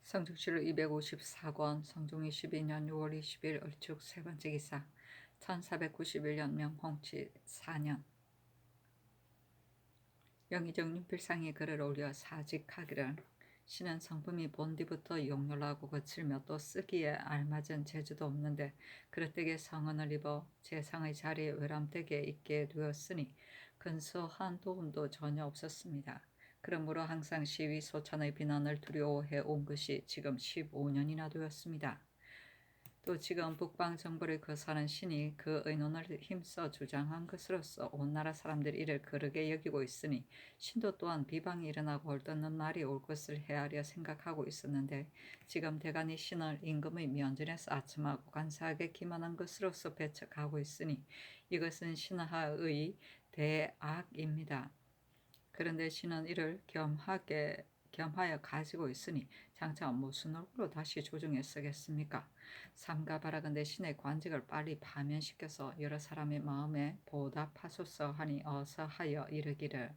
성중시로 254권 성종이 12년 6월 20일 을축 세 번째 기사 1491년 명홍치 4년 영의정 윤필상이 글을 올려 사직하기를 신은 성품이 본디부터 용렬하고 거칠며 또 쓰기에 알맞은 재주도 없는데 그릇되게 성은을 입어 재상의 자리에 외람되게 있게 되었으니 근소한 도움도 전혀 없었습니다. 그러므로 항상 시위 소찬의 비난을 두려워해 온 것이 지금 15년이나 되었습니다. 또 지금 북방 정부를 거사는 신이 그 의논을 힘써 주장한 것으로서 온 나라 사람들이 이를 거르게 여기고 있으니 신도 또한 비방이 일어나고 헐뜯는 날이 올 것을 헤아려 생각하고 있었는데 지금 대간이 신을 임금의 면전에서 아첨하고 간사하게 기만한 것으로서 배척하고 있으니 이것은 신하의 대악입니다. 그런데 신은 이를 겸하여 가지고 있으니 장차 무슨 얼굴로 다시 조정에 쓰겠습니까? 삼가 바라건대 신의 관직을 빨리 파면시켜서 여러 사람의 마음에 보답하소서 하니 어서하여 이르기를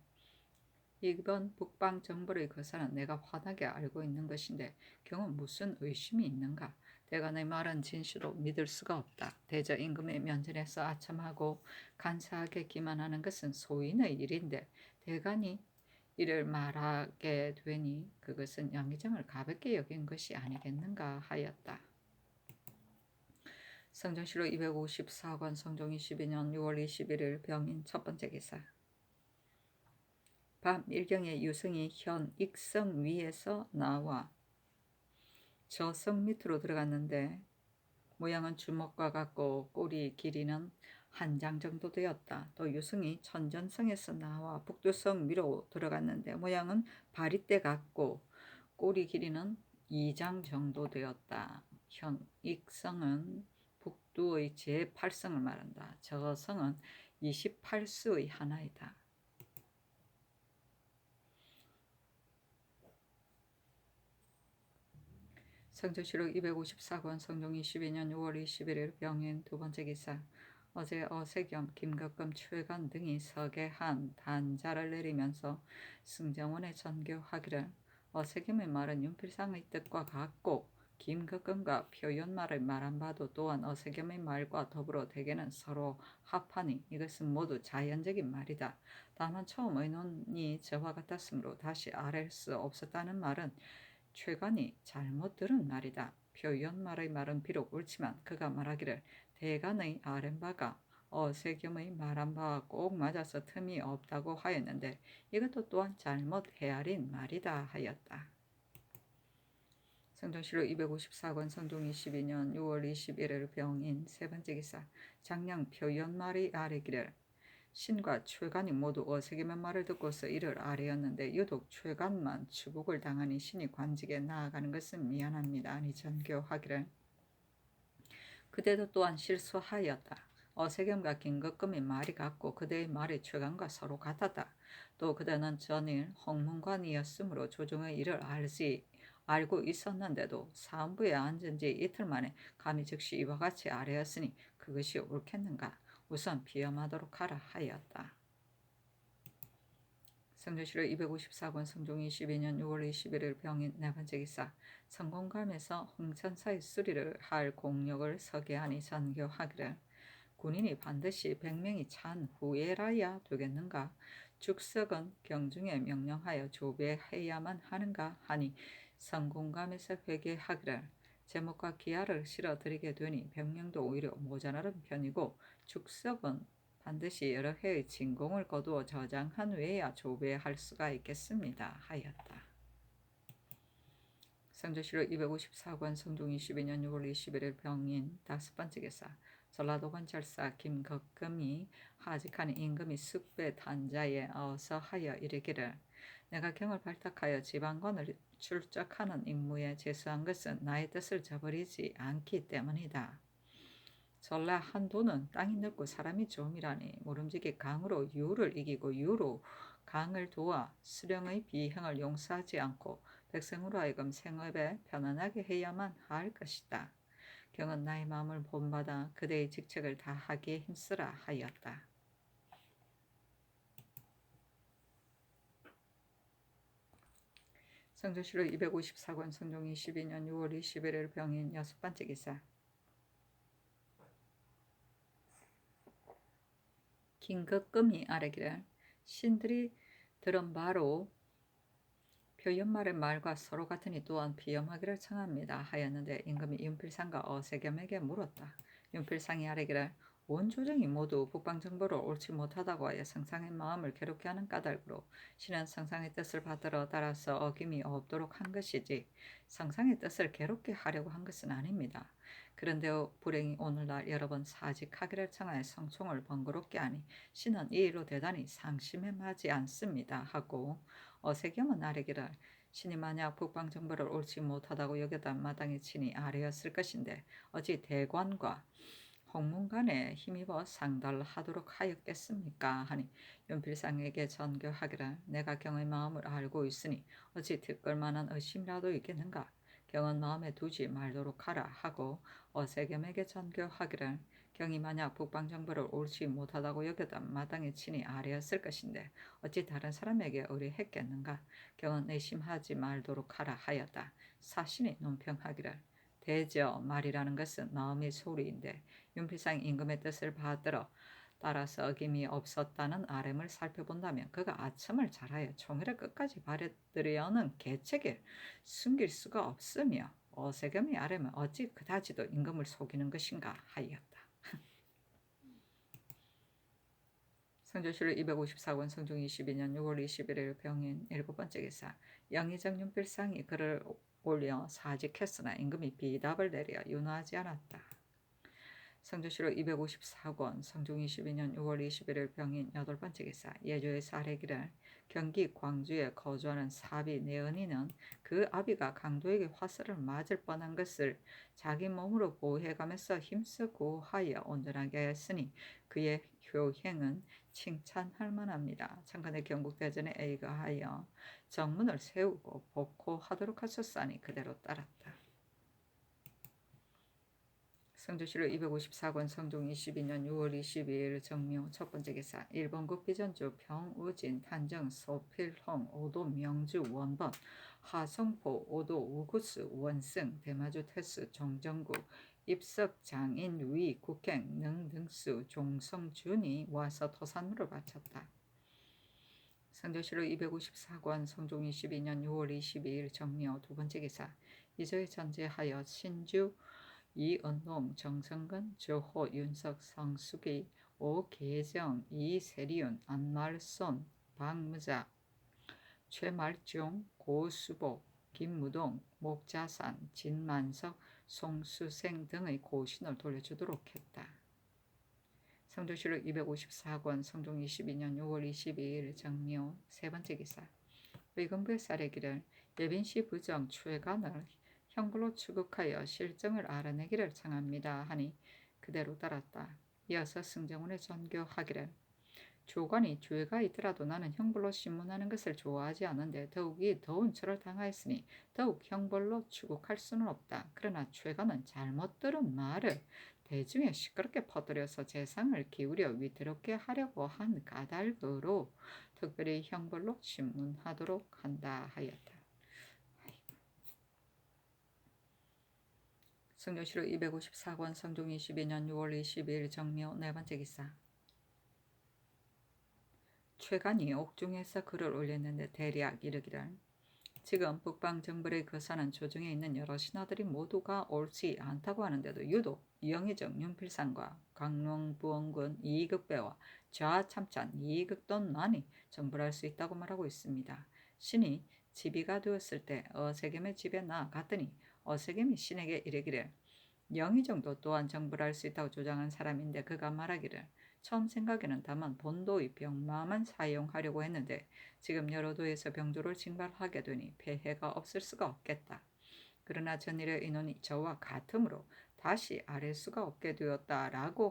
이번 북방 정벌의 거사는 내가 환하게 알고 있는 것인데 경우 무슨 의심이 있는가? 대간의 말은 진실로 믿을 수가 없다. 대저 임금의 면전에서 아첨하고 간사하게 기만하는 것은 소인의 일인데 대간이 이를 말하게 되니 그것은 영의정을 가볍게 여긴 것이 아니겠는가 하였다. 성종시로 254권 성종이 12년 6월 21일 병인 첫 번째 기사 밤 일경에 유승이 현 익성 위에서 나와 저 성 밑으로 들어갔는데 모양은 주먹과 같고 꼬리 길이는 한 장 정도 되었다. 또 유승이 천전성에서 나와 북두성 위로 들어갔는데 모양은 바리떼 같고 꼬리 길이는 2장 정도 되었다. 현 익성은 북두의 제8성을 말한다. 저 성은 28수의 하나이다. 성조시록 254권 성종이 12년 6월 21일 병인 두 번째 기사 어제 어세겸, 김덕금, 최관 등이 서계한 단자를 내리면서 승정원에 전교하기를 어세겸의 말은 윤필상의 뜻과 같고 김덕금과 표현말을 말한 바도 또한 어세겸의 말과 더불어 대개는 서로 합하니 이것은 모두 자연적인 말이다. 다만 처음 의논이 저와 같았으므로 다시 아랠 수 없었다는 말은 최관이 잘못 들은 말이다. 표현말의 말은 비록 옳지만 그가 말하기를 대간의 아랜 바가 어세겸의 말한 바와 꼭 맞아서 틈이 없다고 하였는데 이것도 또한 잘못 헤아린 말이다 하였다. 성종시로 254권 성종 22년 6월 21일 병인 세 번째 기사 장량 표현말의 아래기를 신과 최관이 모두 어세겸의 말을 듣고서 이를 아뢰었는데 유독 최관만 추복을 당하니 신이 관직에 나아가는 것은 미안합니다. 아니 전교하기를 그대도 또한 실수하였다. 어세겸과 김덕금의 말이 같고 그대의 말이 최관과 서로 같았다. 또 그대는 전일 홍문관이었으므로 조정의 일을 알고 있었는데도 사헌부에 앉은 지 이틀 만에 감히 즉시 이와 같이 아뢰었으니 그것이 옳겠는가? 우선 비염하도록 하라 하였다. 성조시로 254권 성종 22년 6월 21일 병인 네 번째 기사 성공감에서 홍천사의 수리를 할 공력을 서게하니 전교하기를 군인이 반드시 100명이 찬 후에라야 되겠는가? 죽석은 경중에 명령하여 조배해야만 하는가 하니 성공감에서 회개하기를 제목과 기하를 실어드리게 되니 병력도 오히려 모자라는 편이고 죽석은 반드시 여러 해의 진공을 거두어 저장한 후에야 조배할 수가 있겠습니다 하였다. 성조시로 254권 성종 22년 6월 21일 병인 다섯 번째 기사 전라도 관찰사 김덕금이 하직하는 임금이 숙배 단자에 어서하여 이르기를 내가 경을 발탁하여 지방관을 출적하는 임무에 제수한 것은 나의 뜻을 저버리지 않기 때문이다. 전라 한도는 땅이 넓고 사람이 좀이라니 모름지기 강으로 유를 이기고 유로 강을 도와 수령의 비행을 용서하지 않고 백성으로 하여금 생업에 편안하게 해야만 할 것이다. 경은 나의 마음을 본받아 그대의 직책을 다하기에 힘쓰라 하였다. 성조실록 254권 성종 22년 6월 21일 병인 6번째 기사. 긴급금이 아뢰기를 신들이 들은 바로 표현말의 말과 서로 같으니 또한 비염하기를 청합니다 하였는데 임금이 윤필상과 어세겸에게 물었다. 윤필상이 아뢰기를 온 조정이 모두 북방정보를 옳지 못하다고 하여 성상의 마음을 괴롭게 하는 까닭으로 신은 성상의 뜻을 받들어 따라서 어김이 없도록 한 것이지 성상의 뜻을 괴롭게 하려고 한 것은 아닙니다. 그런데 불행히 오늘날 여러 번 사직하기를 청하여 성총을 번거롭게 하니 신은 이 일로 대단히 상심해 마지 않습니다 하고 어세겸은 아뢰기를 신이 만약 북방정보를 옳지 못하다고 여겨다 마땅히 친히 아뢰었을 것인데 어찌 대관과 홍문간에 힘입어 상달하도록 하였겠습니까 하니 윤필상에게 전교하기를 내가 경의 마음을 알고 있으니 어찌 특걸만한 의심이라도 있겠는가. 경은 마음에 두지 말도록 하라 하고 어세겸에게 전교하기를 경이 만약 북방정보를 옳지 못하다고 여겨다 마땅히 친히 아뢰었을 것인데 어찌 다른 사람에게 의뢰했겠는가. 경은 의심하지 말도록 하라 하였다. 사신이 논평하기를 대저 말이라는 것은 마음의 소리인데 윤필상이 임금의 뜻을 받들어 따라서 어김이 없었다는 아램을 살펴본다면 그가 아첨을 잘하여 총회를 끝까지 받아들여는 계책을 숨길 수가 없으며 어세겸이 아뢰면 어찌 그다지도 임금을 속이는 것인가 하였다. 성조실록 254권 성종 22년 6월 21일 병인 7번째 기사. 영의정 윤필상이 글을 올려 사직했으나 임금이 비답을 내려 윤호하지 않았다. 성조실록 254권 성종 22년 6월 21일 병인 8번째 기사. 예조에서 아뢰기를 경기 광주에 거주하는 사비 내은이는 그 아비가 강도에게 화살을 맞을 뻔한 것을 자기 몸으로 보호해가면서 힘써 구하여 온전하게 하였으니 그의 효행은 칭찬할 만합니다. 창간에 경국대전에 의거하여 정문을 세우고 복호하도록 하셨사니 그대로 따랐다. 성조실록 254권 성종 22년 6월 22일 정묘 첫번째 기사. 일본국 비전주 병우진 탄정 소필홍 오도 명주 원번 하성포 오도 우구스 원승 대마주 태수 정정구 입석장인 위 국행 능등수 종성준이 와서 토산물을 바쳤다. 성조실록 254권 성종 22년 6월 22일 정묘 두번째 기사. 이저에 전제하여 신주 이은동, 정성근, 조호, 윤석, 성수기, 오계정, 이세리윤, 안말손, 박무자, 최말중, 고수복, 김무동, 목자산, 진만석, 송수생 등의 고신을 돌려주도록 했다. 성조실록 254권 성종 22년 6월 22일 정묘 세번째 기사. 의금부의 사례기를 예빈시 부정 최간을 형벌로 추국하여 실정을 알아내기를 청합니다 하니 그대로 따랐다. 이어서 승정원에 전교하기를 조관이 죄가 있더라도 나는 형벌로 신문하는 것을 좋아하지 않은데 더욱이 더운 철을 당하였으니 더욱 형벌로 추국할 수는 없다. 그러나 최관은 잘못 들은 말을 대중에 시끄럽게 퍼뜨려서 재상을 기울여 위태롭게 하려고 한 까닭으로 특별히 형벌로 신문하도록 한다 하였다. 성조실록 254권 성종 22년 6월 22일 정묘 네번째 기사. 최간이 옥중에서 글을 올렸는데 대략 이르기를 지금 북방정벌의 거사는 조정에 있는 여러 신하들이 모두가 옳지 않다고 하는데도 유독 영의정 윤필상과 강릉부원군 이익배와 좌참찬 이익돈만이 정벌할 수 있다고 말하고 있습니다. 신이 지비가 되었을 때 어세겸의 집에 나아갔더니 어세겸이 신에게 이르기를 영의정도 또한 정벌할 수 있다고 주장한 사람인데 그가 말하기를 처음 생각에는 다만 본도의 병마만 사용하려고 했는데 지금 여러 도에서 병조를 징발하게 되니 폐해가 없을 수가 없겠다. 그러나 전일의 인원이 저와 같으므로 다시 아랠 수가 없게 되었다라고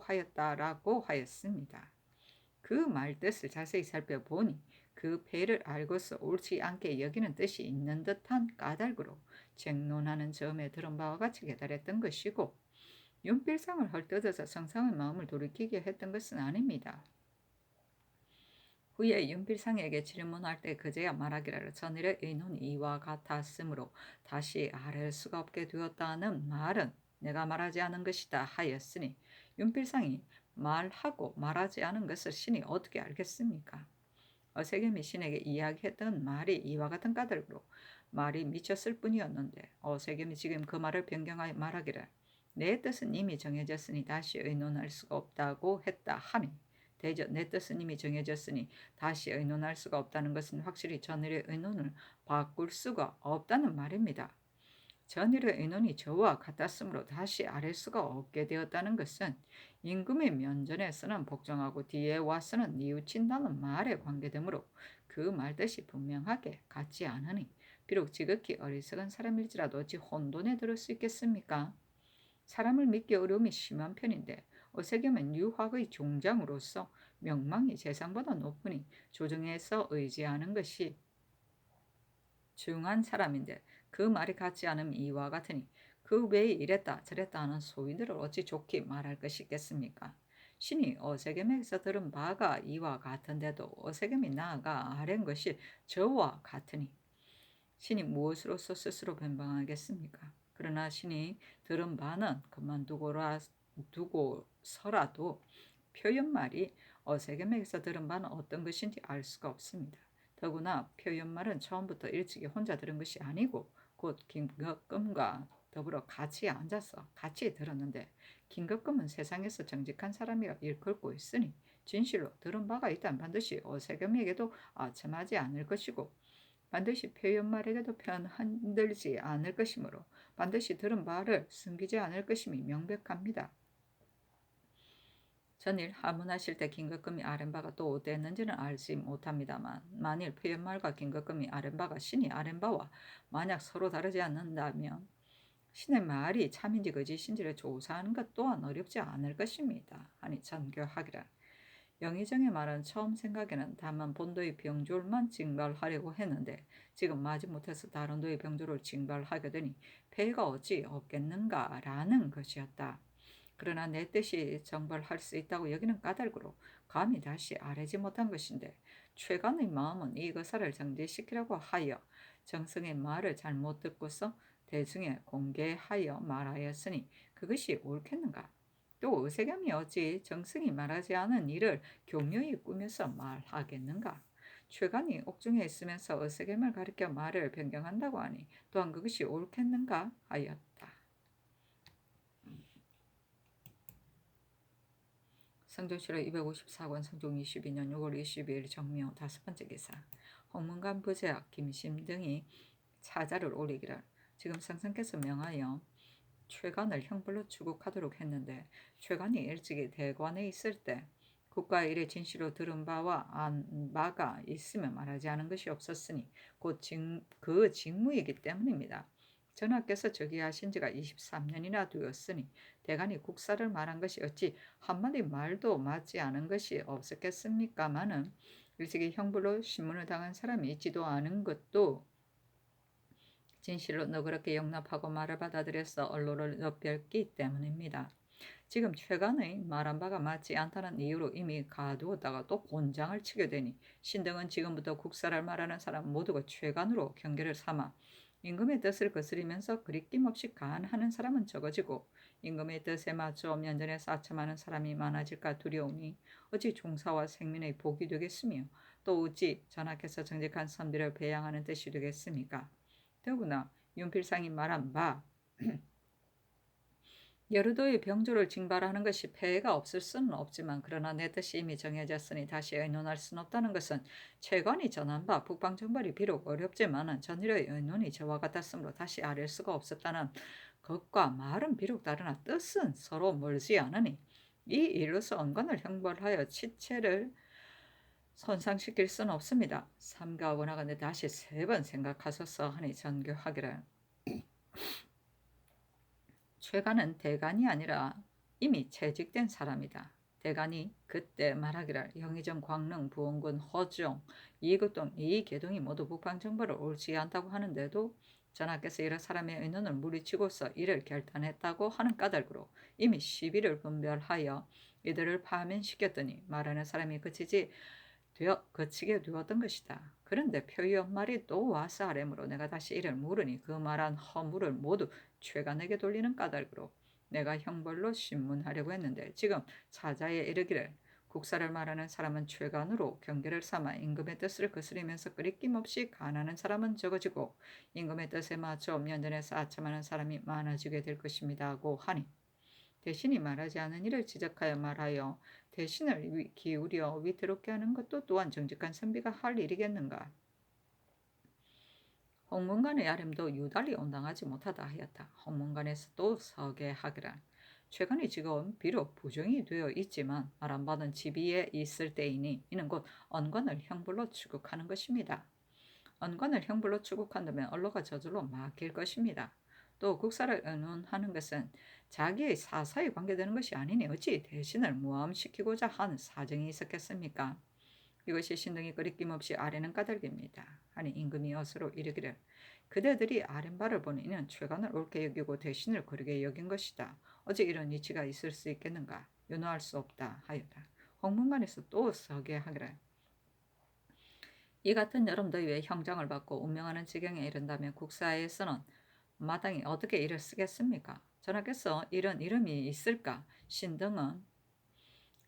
하였습니다. 그 말 뜻을 자세히 살펴보니 그 폐를 알고서 옳지 않게 여기는 뜻이 있는 듯한 까닭으로 쟁론하는 점에 들은 바와 같이 깨달았던 것이고 윤필상을 헐뜯어서 성상의 마음을 돌이키게 했던 것은 아닙니다. 후에 윤필상에게 질문할 때 그제야 말하기를 전일의 의논이 이와 같았으므로 다시 아랠 수가 없게 되었다는 말은 내가 말하지 않은 것이다 하였으니 윤필상이 말하고 말하지 않은 것을 신이 어떻게 알겠습니까? 어세겸이 신에게 이야기했던 말이 이와 같은 까닭으로 말이 미쳤을 뿐이었는데 어세겸이 지금 그 말을 변경하여 말하기를 내 뜻은 이미 정해졌으니 다시 의논할 수가 없다고 했다 하니 대저 내 뜻은 이미 정해졌으니 다시 의논할 수가 없다는 것은 확실히 전일의 의논을 바꿀 수가 없다는 말입니다. 전일의 의논이 저와 같았으므로 다시 아랠 수가 없게 되었다는 것은 임금의 면전에서는 복종하고 뒤에 와서는 뉘우친다는 말에 관계되므로 그 말뜻이 분명하게 같지 않으니 비록 지극히 어리석은 사람일지라도 어찌 혼돈에 들을 수 있겠습니까? 사람을 믿기 어려움이 심한 편인데 어세겸은 유학의 종장으로서 명망이 재상보다 높으니 조정에서 의지하는 것이 중한 사람인데 그 말이 같지 않음 이와 같으니 그 외에 이랬다 저랬다 하는 소인들을 어찌 좋게 말할 것이 있겠습니까? 신이 어세겜에게서 들은 바가 이와 같은데도 어세겜이 나아가 아랜 것이 저와 같으니 신이 무엇으로서 스스로 변방하겠습니까? 그러나 신이 들은 바는 두고서라도 표현말이 어세겜에게서 들은 바는 어떤 것인지 알 수가 없습니다. 더구나 표현말은 처음부터 일찍이 혼자 들은 것이 아니고 곧 김덕금과 더불어 같이 앉아서 같이 들었는데 김덕금은 세상에서 정직한 사람이라 일컬고 있으니 진실로 들은 바가 있다면 반드시 어세겸에게도 아첨하지 않을 것이고 반드시 표현말에게도 편흔들지 않을 것이므로 반드시 들은 바를 숨기지 않을 것임이 명백합니다. 전일 하문하실 때 김덕금이 아랜바가 또 어땠는지는 알지 못합니다만 만일 표현말과 김덕금이 아랜바가 신이 아랜바와 만약 서로 다르지 않는다면 신의 말이 참인지 거짓인지를 조사하는 것 또한 어렵지 않을 것입니다. 하니 전교하기라. 영의정의 말은 처음 생각에는 다만 본도의 병졸만 징발하려고 했는데 지금 마지못해서 다른 도의 병졸을 징발하게 되니 폐해가 어찌 없겠는가라는 것이었다. 그러나 내 뜻이 정발할 수 있다고 여기는 까닭으로 감히 다시 아뢰지 못한 것인데 최간의 마음은 이 의사를 정지시키려고 하여 정승의 말을 잘못 듣고서 대중에 공개하여 말하였으니 그것이 옳겠는가? 또 의세겸이 어찌 정승이 말하지 않은 일을 교묘히 꾸며서 말하겠는가? 최간이 옥중에 있으면서 의세겸을 가리켜 말을 변경한다고 하니 또한 그것이 옳겠는가 하였다. 성종실록 254권 성종 22년 6월 22일 정묘 5번째 기사. 홍문관 부제학 김심 등이 차자를 올리기를 지금 상승께서 명하여 최간을 형벌로 추국하도록 했는데 최간이 일찍이 대관에 있을 때 국가의 일에 진실로 들은 바와 안 바가 있으면 말하지 않은 것이 없었으니 곧 그 직무이기 때문입니다. 전하께서 즉위하신 지가 23년이나 되었으니 대간이 국사를 말한 것이 어찌 한마디 말도 맞지 않은 것이 없었겠습니까마는 일찍이 형벌로 신문을 당한 사람이 있지도 않은 것도 진실로 너그럽게 용납하고 말을 받아들여서 언론을 엿별기 때문입니다. 지금 최간의 말한 바가 맞지 않다는 이유로 이미 가두었다가 또 곤장을 치게 되니 신등은 지금부터 국사를 말하는 사람 모두가 최간으로 경계를 삼아 임금의 뜻을 거스리면서 그리낌 없이 간하는 사람은 적어지고 임금의 뜻에 맞춰 면전에서 아첨하는 사람이 많아질까 두려우니 어찌 종사와 생민의 복이 되겠으며 또 어찌 전하께서 정직한 선비를 배양하는 뜻이 되겠습니까? 더구나 윤필상이 말한 바 여르도의 병조를 징발하는 것이 폐해가 없을 수는 없지만 그러나 내 뜻이 이미 정해졌으니 다시 의논할 수는 없다는 것은 최건이 전한 바 북방정발이 비록 어렵지만은 전일의 의논이 저와 같았으므로 다시 아랠 수가 없었다는 것과 말은 비록 다르나 뜻은 서로 멀지 않으니 이 일로서 언관을 형벌하여 치체를 손상시킬 수는 없습니다. 삼가 원하건대 다시 3번 생각하소서 하니 전교하기를 최간은 대간이 아니라 이미 채직된 사람이다. 대간이 그때 말하기를 영의정 광릉 부원군 허종 이극동 이계동이 모두 북방정벌을 옳지 않다고 하는데도 전하께서 이런 사람의 의논을 물리치고서 이를 결단했다고 하는 까닭으로 이미 시비를 분별하여 이들을 파면시켰더니 말하는 사람이 그치지 되어 거치게 되었던 것이다. 그런데 표의 연말이 또 와서 아래므로 내가 다시 이를 물으니 그 말한 허물을 모두 최간에게 돌리는 까닭으로 내가 형벌로 신문하려고 했는데 지금 사자에 이르기를 국사를 말하는 사람은 최간으로 경계를 삼아 임금의 뜻을 거스리면서 끄리낌 없이 가난한 사람은 적어지고 임금의 뜻에 맞춰 면전에서 아첨하는 사람이 많아지게 될 것입니다 하고 하니 대신이 말하지 않은 일을 지적하여 말하여 대신을 기울여 위태롭게 하는 것도 또한 정직한 선비가 할 일이겠는가. 홍문관의 아름도 유달리 온당하지 못하다 하였다. 홍문관에서 또 서게 하기라. 최근에 지금 비록 부정이 되어 있지만 말 안 받은 지위에 있을 때이니 이는 곧 언관을 형벌로 추국하는 것입니다. 언관을 형벌로 추국한다면 언로가 저절로 막힐 것입니다. 또 국사를 의논하는 것은 자기의 사사에 관계되는 것이 아니니 어찌 대신을 모함시키고자 하는 사정이 있었겠습니까? 이것이 신등이 거리낌 없이 아뢰는 까닭입니다. 하니 임금이 어서로 이르기를 그대들이 아랜 바를 보니 이는 최간을 옳게 여기고 대신을 거르게 여긴 것이다. 어찌 이런 이치가 있을 수 있겠는가? 윤호할 수 없다 하였다. 홍문관에서 또 서게 하기를 이 같은 여름 더위에 형장을 받고 운명하는 지경에 이른다면 국사에서는 마땅히 어떻게 이를 쓰겠습니까? 전하께서 이런 이름이 있을까? 신등은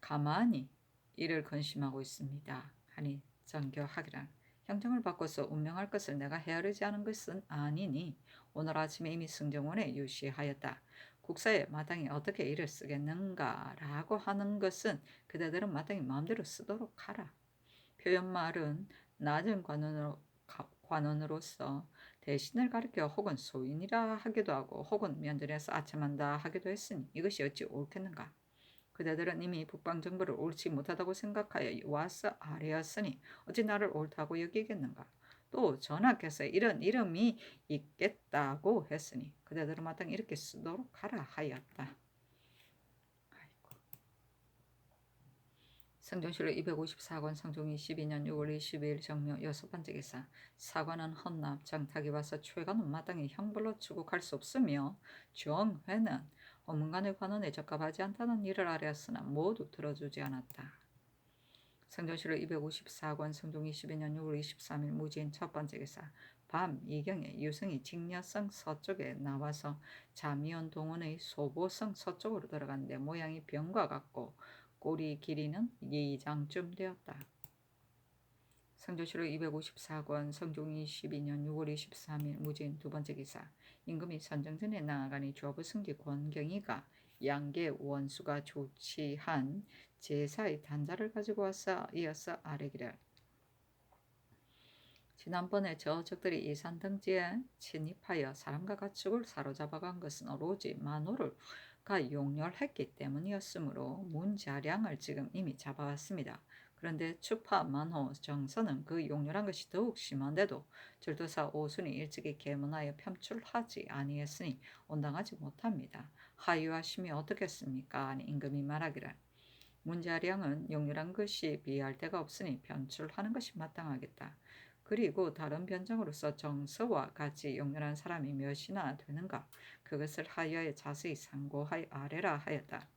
가만히 이를 근심하고 있습니다. 하니 정교하기라. 형정을 바꿔서 운명할 것을 내가 헤아리지 않은 것은 아니니 오늘 아침에 이미 승정원에 유시하였다. 국사에 마땅히 어떻게 이를 쓰겠는가라고 하는 것은 그대들은 마땅히 마음대로 쓰도록 하라. 표현말은 낮은 관원으로서 대신을 가리켜 혹은 소인이라 하기도 하고 혹은 면전에서 아첨한다 하기도 했으니 이것이 어찌 옳겠는가. 그대들은 이미 북방정부를 옳지 못하다고 생각하여 와서 아뢰었으니 어찌 나를 옳다고 여기겠는가. 또 전하께서 이런 이름이 있겠다고 했으니 그대들은 마땅히 이렇게 쓰도록 하라 하였다. 성종실록 254권 성종 22년 6월 22일 정묘 6번째 기사 사관은 헌납 장탁이 와서 최관은 마땅히 형벌로 추국할 수 없으며 정회는 업문간의 관원에 적합하지 않다는 일을 아뢰었으나 모두 들어주지 않았다. 성종실록 254권 성종 22년 6월 23일 무지인 첫 번째 기사 밤 이경에 유승이 직녀성 서쪽에 나와서 자미원 동원의 소보성 서쪽으로 들어갔는데 모양이 병과 같고 꼬리 길이는 2장쯤 되었다. 성조실록 254권 성종 22년 6월 23일 무진 두 번째 기사 임금이 선정전에 나아가니 조부 승지 권경이가 양계 원수가 조치한 제사의 단자를 가지고 와서 이어서 아뢰기를 지난번에 저 적들이 이산 등지에 침입하여 사람과 가축을 사로잡아간 것은 오로지 만호를 용렬했기 때문이었으므로 문자량을 지금 이미 잡아왔습니다. 그런데 추파 만호 정서는 그 용렬한 것이 더욱 심한데도 절도사 오순이 일찍이 계문하여 편출하지 아니했으니 온당하지 못합니다. 하유하심이 어떻겠습니까? 아니 임금이 말하기를 문자량은 용렬한 것이 비할 데가 없으니 편출하는 것이 마땅하겠다. 그리고 다른 변정으로서 정서와 같이 용렬한 사람이 몇이나 되는가 그것을 하여에 자세히 상고하여 아래라 하였다.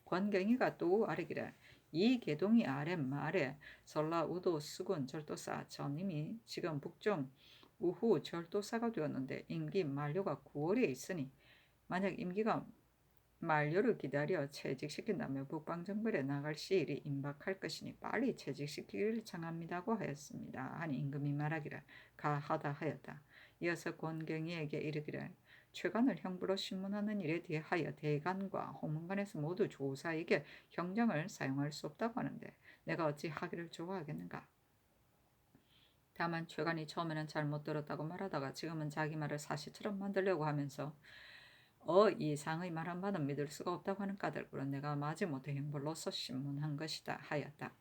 권경이가 또 아뢰기를 이 계동이 아랫 말에 설라 우도 수군 절도사 전임이 지금 북종 우후 절도사가 되었는데 임기 만료가 9월에 있으니 만약 임기가 만료를 기다려 채직시킨다면 북방정벌에 나갈 시일이 임박할 것이니 빨리 채직시키기를 청합니다고 하였습니다. 하니 임금이 말하기를 가하다 하였다. 이어서 권경이에게 이르기를 최간을 형부로 신문하는 일에 대하여 대간과 홍문관에서 모두 조사에게 형정을 사용할 수 없다고 하는데 내가 어찌 하기를 좋아하겠는가. 다만 최간이 처음에는 잘못 들었다고 말하다가 지금은 자기 말을 사실처럼 만들려고 하면서 이상의 말 한마디는 믿을 수가 없다고 하는 까닭으로 내가 마지못해 형벌로서 신문한 것이다 하였다.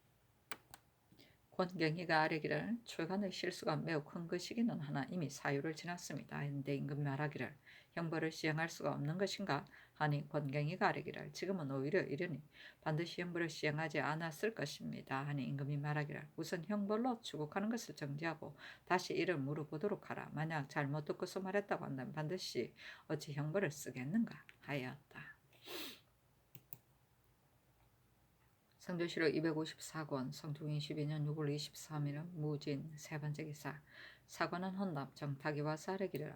권경희가 아뢰기를 최간의 실수가 매우 큰 것이기는 하나 이미 사유를 지났습니다. 했는데 임금 말하기를 형벌을 시행할 수가 없는 것인가 하니 권경희가 아뢰기를 지금은 오히려 이르니 반드시 형벌을 시행하지 않았을 것입니다. 하니 임금이 말하기를 우선 형벌로 추국하는 것을 정지하고 다시 이를 물어보도록 하라. 만약 잘못 듣고서 말했다고 한다면 반드시 어찌 형벌을 쓰겠는가 하였다. 성조실록 254권 성종이 12년 6월 23일은 무진 세 번째 기사. 사관은 헌납 정타기와 싸르기를.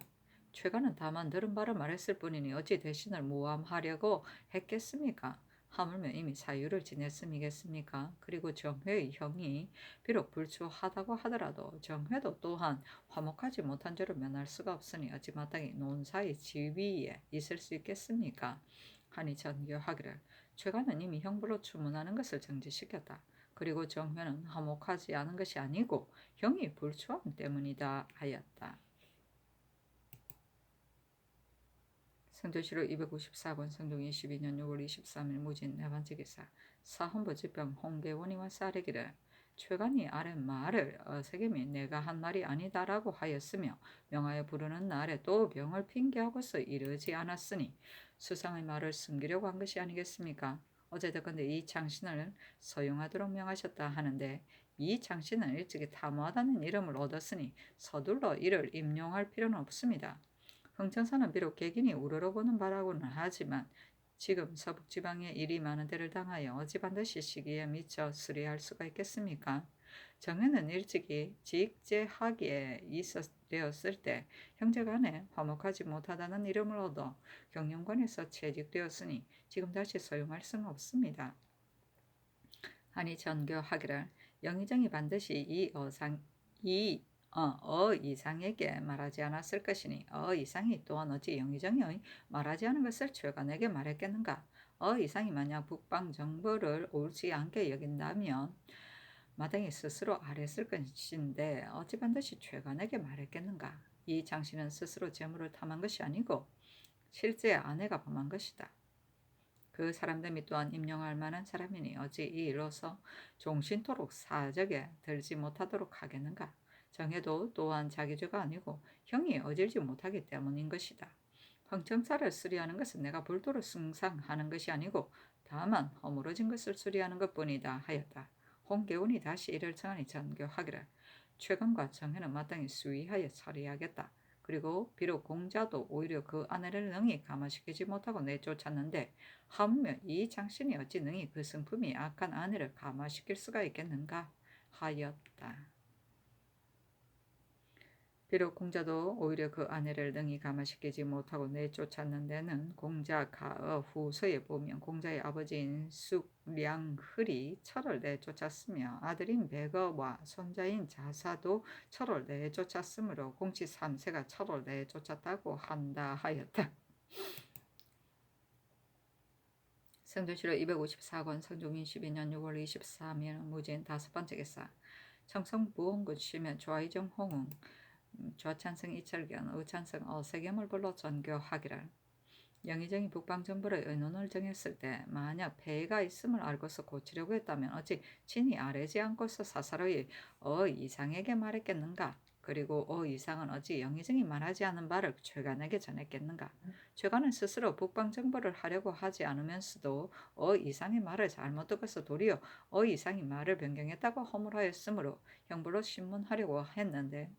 최가는 다만 들은 바를 말했을 뿐이니 어찌 대신을 모함하려고 했겠습니까? 하물며 이미 사유를 지냈음이겠습니까? 그리고 정회의 형이 비록 불추하다고 하더라도 정회도 또한 화목하지 못한 죄를 면할 수가 없으니 어찌 마땅히 논사의 지위에 있을 수 있겠습니까? 하니 전교하기를. 최가는 이미 형불로 추문하는 것을 정지시켰다. 그리고 정회는 화목하지 않은 것이 아니고 형이 불추함 때문이다 하였다. 성조실록 254권 성종 22년 6월 23일 무진 네 번째 기사. 사헌부 집병 홍계원이와 싸르기를. 최간이 아랫 말을 어색임이 내가 한 말이 아니다라고 하였으며 명하여 부르는 날에 또 병을 핑계하고서 이르지 않았으니 수상의 말을 숨기려고 한 것이 아니겠습니까? 어제든건데 이 장신을 서용하도록 명하셨다 하는데 이 장신은 일찍이 탐호하다는 이름을 얻었으니 서둘러 이를 임용할 필요는 없습니다. 흥천사는 비록 객인이 우러러보는 바라고는 하지만 지금 서북지방에 일이 많은 데를 당하여 어찌 반드시 시기에 미처 수리할 수가 있겠습니까? 정회는 일찍이 직제하기에 되었을 때 형제간에 화목하지 못하다는 이름을 얻어 경영관에서 채직되었으니 지금 다시 소용할 수는 없습니다. 하니 전교하기를. 영의정이 반드시 이상에게 말하지 않았을 것이니 이상이 또한 어찌 영의정이 말하지 않은 것을 최간에게 말했겠는가? 이상이 만약 북방 정보를 옳지 않게 여긴다면 마땅히 스스로 아랬을 것인데 어찌 반드시 최간에게 말했겠는가? 이 장씨는 스스로 재물을 탐한 것이 아니고 실제 아내가 범한 것이다. 그 사람됨이 또한 임용할 만한 사람이니 어찌 이 일로서 종신토록 사적에 들지 못하도록 하겠는가? 정해도 또한 자기 죄가 아니고 형이 어질지 못하기 때문인 것이다. 황청사를 수리하는 것은 내가 불도를 숭상하는 것이 아니고 다만 허물어진 것을 수리하는 것뿐이다 하였다. 홍계운이 다시 이를 청하니 전교하기를. 최강과 정해는 마땅히 수위하여 처리하겠다. 그리고 비록 공자도 오히려 그 아내를 능히 감화시키지 못하고 내쫓았는데 하물며 이 장신이 어찌 능히 그 성품이 악한 아내를 감화시킬 수가 있겠는가 하였다. 비록 공자도 오히려 그 아내를 능히 감화시키지 못하고 내쫓았는 데는 공자 가어 후서에 보면 공자의 아버지인 쑥량흘이 철을 내쫓았으며 아들인 백어와 손자인 자사도 철을 내쫓았으므로 공치 3세가 철을 내쫓았다고 한다 하였다. 성조실록 254권 성종인 12년 6월 23일 무진 다섯 번째 기사. 청성부원군 시면 좌의정 홍웅 좌찬성 이철견 의찬성 어세겸을 불러 전교하기를. 영의정이 북방정부의 의논을 정했을 때 만약 폐해가 있음을 알고서 고치려고 했다면 어찌 친히 아뢰지 않고서 사사로이 이상에게 말했겠는가? 그리고 이상은 어찌 영의정이 말하지 않은 바를 최간에게 전했겠는가? 최간은 스스로 북방정부를 하려고 하지 않으면서도 이상의 말을 잘못 듣고서 도리어 이상이 말을 변경했다고 허물하였으므로 형벌로 신문하려고 했는데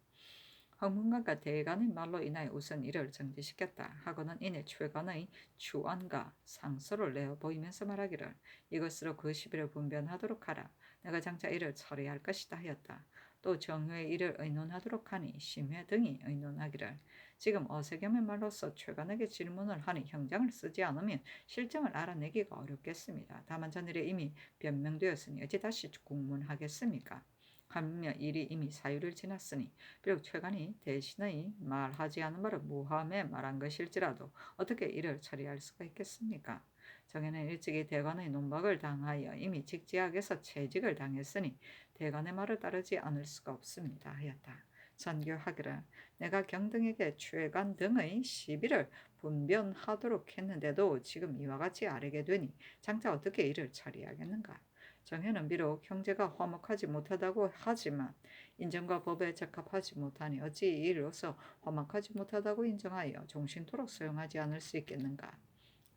황문관과 대간의 말로 인하여 우선 이를 정지시켰다 하고는 이내 최간의 추언과 상소를 내어 보이면서 말하기를. 이것으로 그 시비를 분변하도록 하라. 내가 장차 이를 처리할 것이다 하였다. 또 정회의 이를 의논하도록 하니 심회 등이 의논하기를. 지금 어세겸의 말로서 최간에게 질문을 하니 형장을 쓰지 않으면 실정을 알아내기가 어렵겠습니다. 다만 전일에 이미 변명되었으니 어찌 다시 국문하겠습니까? 하물며 일이 이미 사유를 지났으니 비록 최간이 대신의 말하지 않은 바를 모함에 말한 것일지라도 어떻게 이를 처리할 수가 있겠습니까? 정에는 일찍이 대관의 논박을 당하여 이미 직지학에서 채직을 당했으니 대관의 말을 따르지 않을 수가 없습니다 하였다. 전교하기를. 내가 경등에게 최간 등의 시비를 분변하도록 했는데도 지금 이와 같이 아뢰게 되니 장차 어떻게 이를 처리하겠는가? 정해는 비록 형제가 화목하지 못하다고 하지만 인정과 법에 적합하지 못하니 어찌 이로써 화목하지 못하다고 인정하여 종신토록 소용하지 않을 수 있겠는가?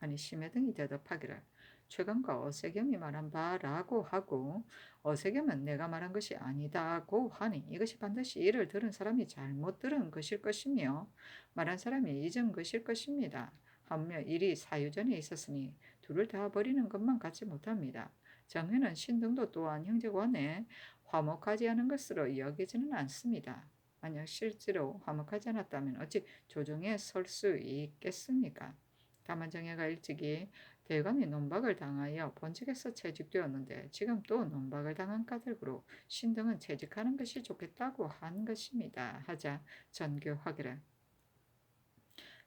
아니 심해 등이 대답하기를. 최강과 어세겸이 말한 바라고 하고 어세겸은 내가 말한 것이 아니다고 하니 이것이 반드시 이를 들은 사람이 잘못 들은 것일 것이며 말한 사람이 잊은 것일 것입니다. 하물며 일이 사유전에 있었으니 둘을 다 버리는 것만 같지 못합니다. 정회는 신등도 또한 형제간에 화목하지 않은 것으로 여기지는 않습니다. 만약 실제로 화목하지 않았다면 어찌 조정에 설 수 있겠습니까? 다만 정예가 일찍이 대관의 논박을 당하여 본직에서 채직되었는데 지금 또 논박을 당한 까닭으로 신등은 채직하는 것이 좋겠다고 한 것입니다. 하자 전교하기를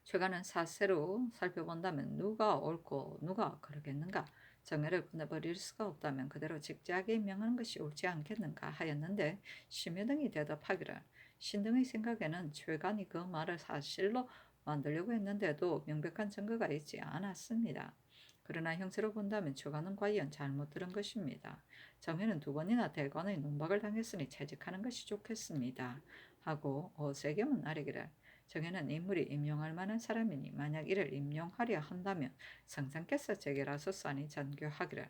최근은 사세로 살펴본다면 누가 옳고 누가 그러겠는가? 정예를 끝내버릴 수가 없다면 그대로 직지하게 임명하는 것이 옳지 않겠는가 하였는데 심여등이 대답하기를 신등의 생각에는 최간이 그 말을 사실로 만들려고 했는데도 명백한 증거가 있지 않았습니다. 그러나 형세로 본다면 최간은 과연 잘못 들은 것입니다. 정예는 두 번이나 대관의 논박을 당했으니 채직하는 것이 좋겠습니다. 하고 어세겸은 아뢰기를 정에는 인물이 임용할 만한 사람이니 만약 이를 임용하려 한다면 성상께서 제게라소싸니 전교하기를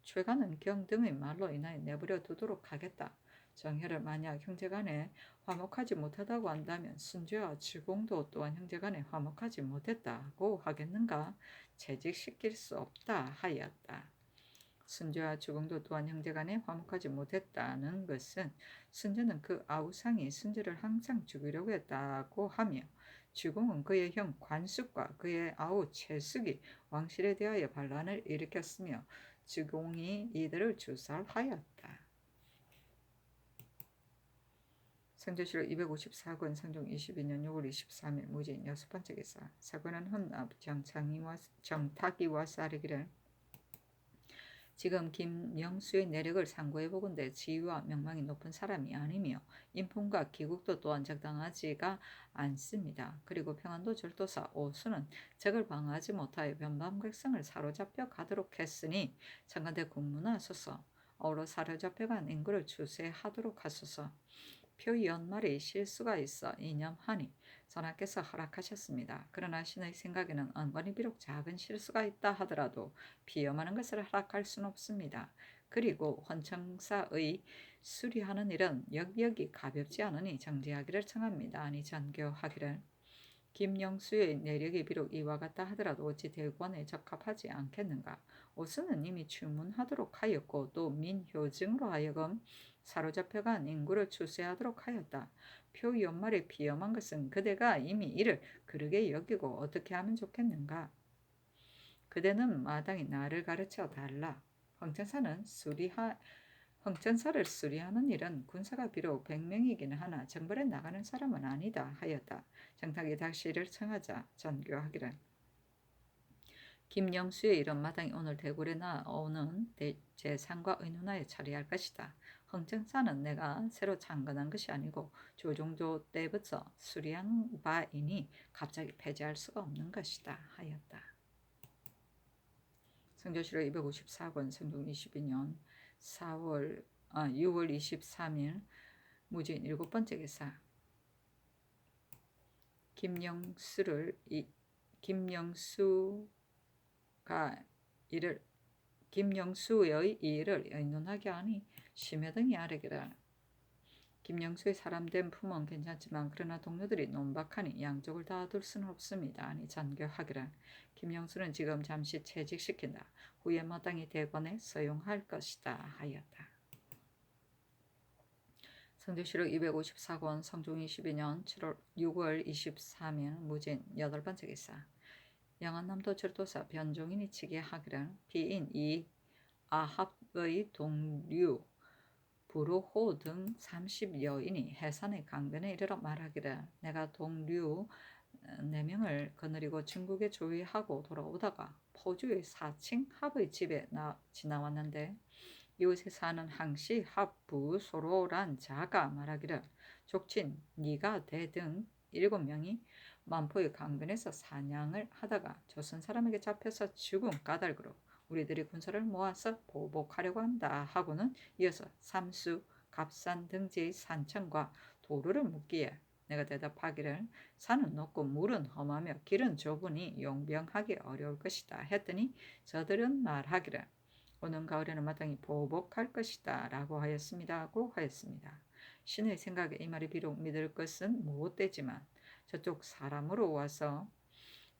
최가는 경 등의 말로 인하여 내버려 두도록 하겠다. 정혜를 만약 형제간에 화목하지 못하다고 한다면 순죄와 주공도 또한 형제간에 화목하지 못했다고 하겠는가? 채직시킬 수 없다 하였다. 순죄와 주공도 또한 형제간에 화목하지 못했다는 것은 순죄는 그 아우상이 순죄를 항상 죽이려고 했다고 하며 주공은 그의 형 관숙과 그의 아우 채숙이 왕실에 대하여 반란을 일으켰으며 주공이 이들을 주살하였다. 성조실록 254권 성종 22년 6월 23일 무진 6번째 기사 사건은 헌납 정타기와 쌀이기를 지금 김영수의 내력을 상고해보건대 지위와 명망이 높은 사람이 아니며 인품과 기국도 또한 적당하지가 않습니다. 그리고 평안도 절도사 오수는 적을 방어하지 못하여 변방백성을 사로잡혀 가도록 했으니 장관대 국문하소서. 어로 사로잡혀간 인구를 추세하도록 하소서. 표 연말에 실수가 있어 이념하니 전하께서 허락하셨습니다. 그러나 신의 생각에는 언관이 비록 작은 실수가 있다 하더라도 비염하는 것을 허락할 수는 없습니다. 그리고 헌청사의 수리하는 일은 역력이 가볍지 않으니 정지하기를 청합니다. 아니 전교하기를 김영수의 내력이 비록 이와 같다 하더라도 어찌 대관에 적합하지 않겠는가? 오스는 이미 추문하도록 하였고 또 민효증으로 하여금 사로잡혀간 인구를 추세하도록 하였다. 표 연말에 비염한 것은 그대가 이미 이를 그르게 여기고 어떻게 하면 좋겠는가? 그대는 마땅히 나를 가르쳐 달라. 황천사를 수리하는 일은 군사가 비록 100명이기는 하나 정벌에 나가는 사람은 아니다 하였다. 정탁이 다시 이를 청하자 전교하기를 김영수의 이런 마당이 오늘 대궐에 나오는 제상과 의논하여 처리할 것이다. 황천사는 내가 새로 창건한 것이 아니고 조종조 때부터 수리한 바이니 갑자기 폐지할 수가 없는 것이다 하였다. 성조실록 254권 성종 22년 6월 23일 무진 7번째 기사 김영수의 일을 의논하게 하니 심여등이 아뢰기를 김영수의 사람된 품은 괜찮지만 그러나 동료들이 논박하니 양쪽을 다 둘 수는 없습니다. 아니 전교하기를 김영수는 지금 잠시 채직시킨다. 후에 마땅히 대관에 서용할 것이다 하였다. 성조실록 254권 성종 22년 6월 23일 무진 8번째 기사 영안남도 절도사 변종인이 치게 하기를 비인 이 아합의 동류 부르호 등 30여인이 해산의 강변에 이르러 말하기를 내가 동류 4명을 거느리고 중국에 조위하고 돌아오다가 포주의 사칭 합의 집에 지나왔는데 이웃에 사는 항시 합부 소로란 자가 말하기를 족친 니가 대 등 7명이 만포의 강변에서 사냥을 하다가 조선 사람에게 잡혀서 죽은 까닭으로 우리들이 군사를 모아서 보복하려고 한다 하고는 이어서 삼수, 갑산 등지의 산천과 도루를 묻기에 내가 대답하기를 산은 높고 물은 험하며 길은 좁으니 용병하기 어려울 것이다 했더니 저들은 말하기를 오는 가을에는 마땅히 보복할 것이다 라고 하였습니다. 신의 생각에 이 말이 비록 믿을 것은 못되지만 저쪽 사람으로 와서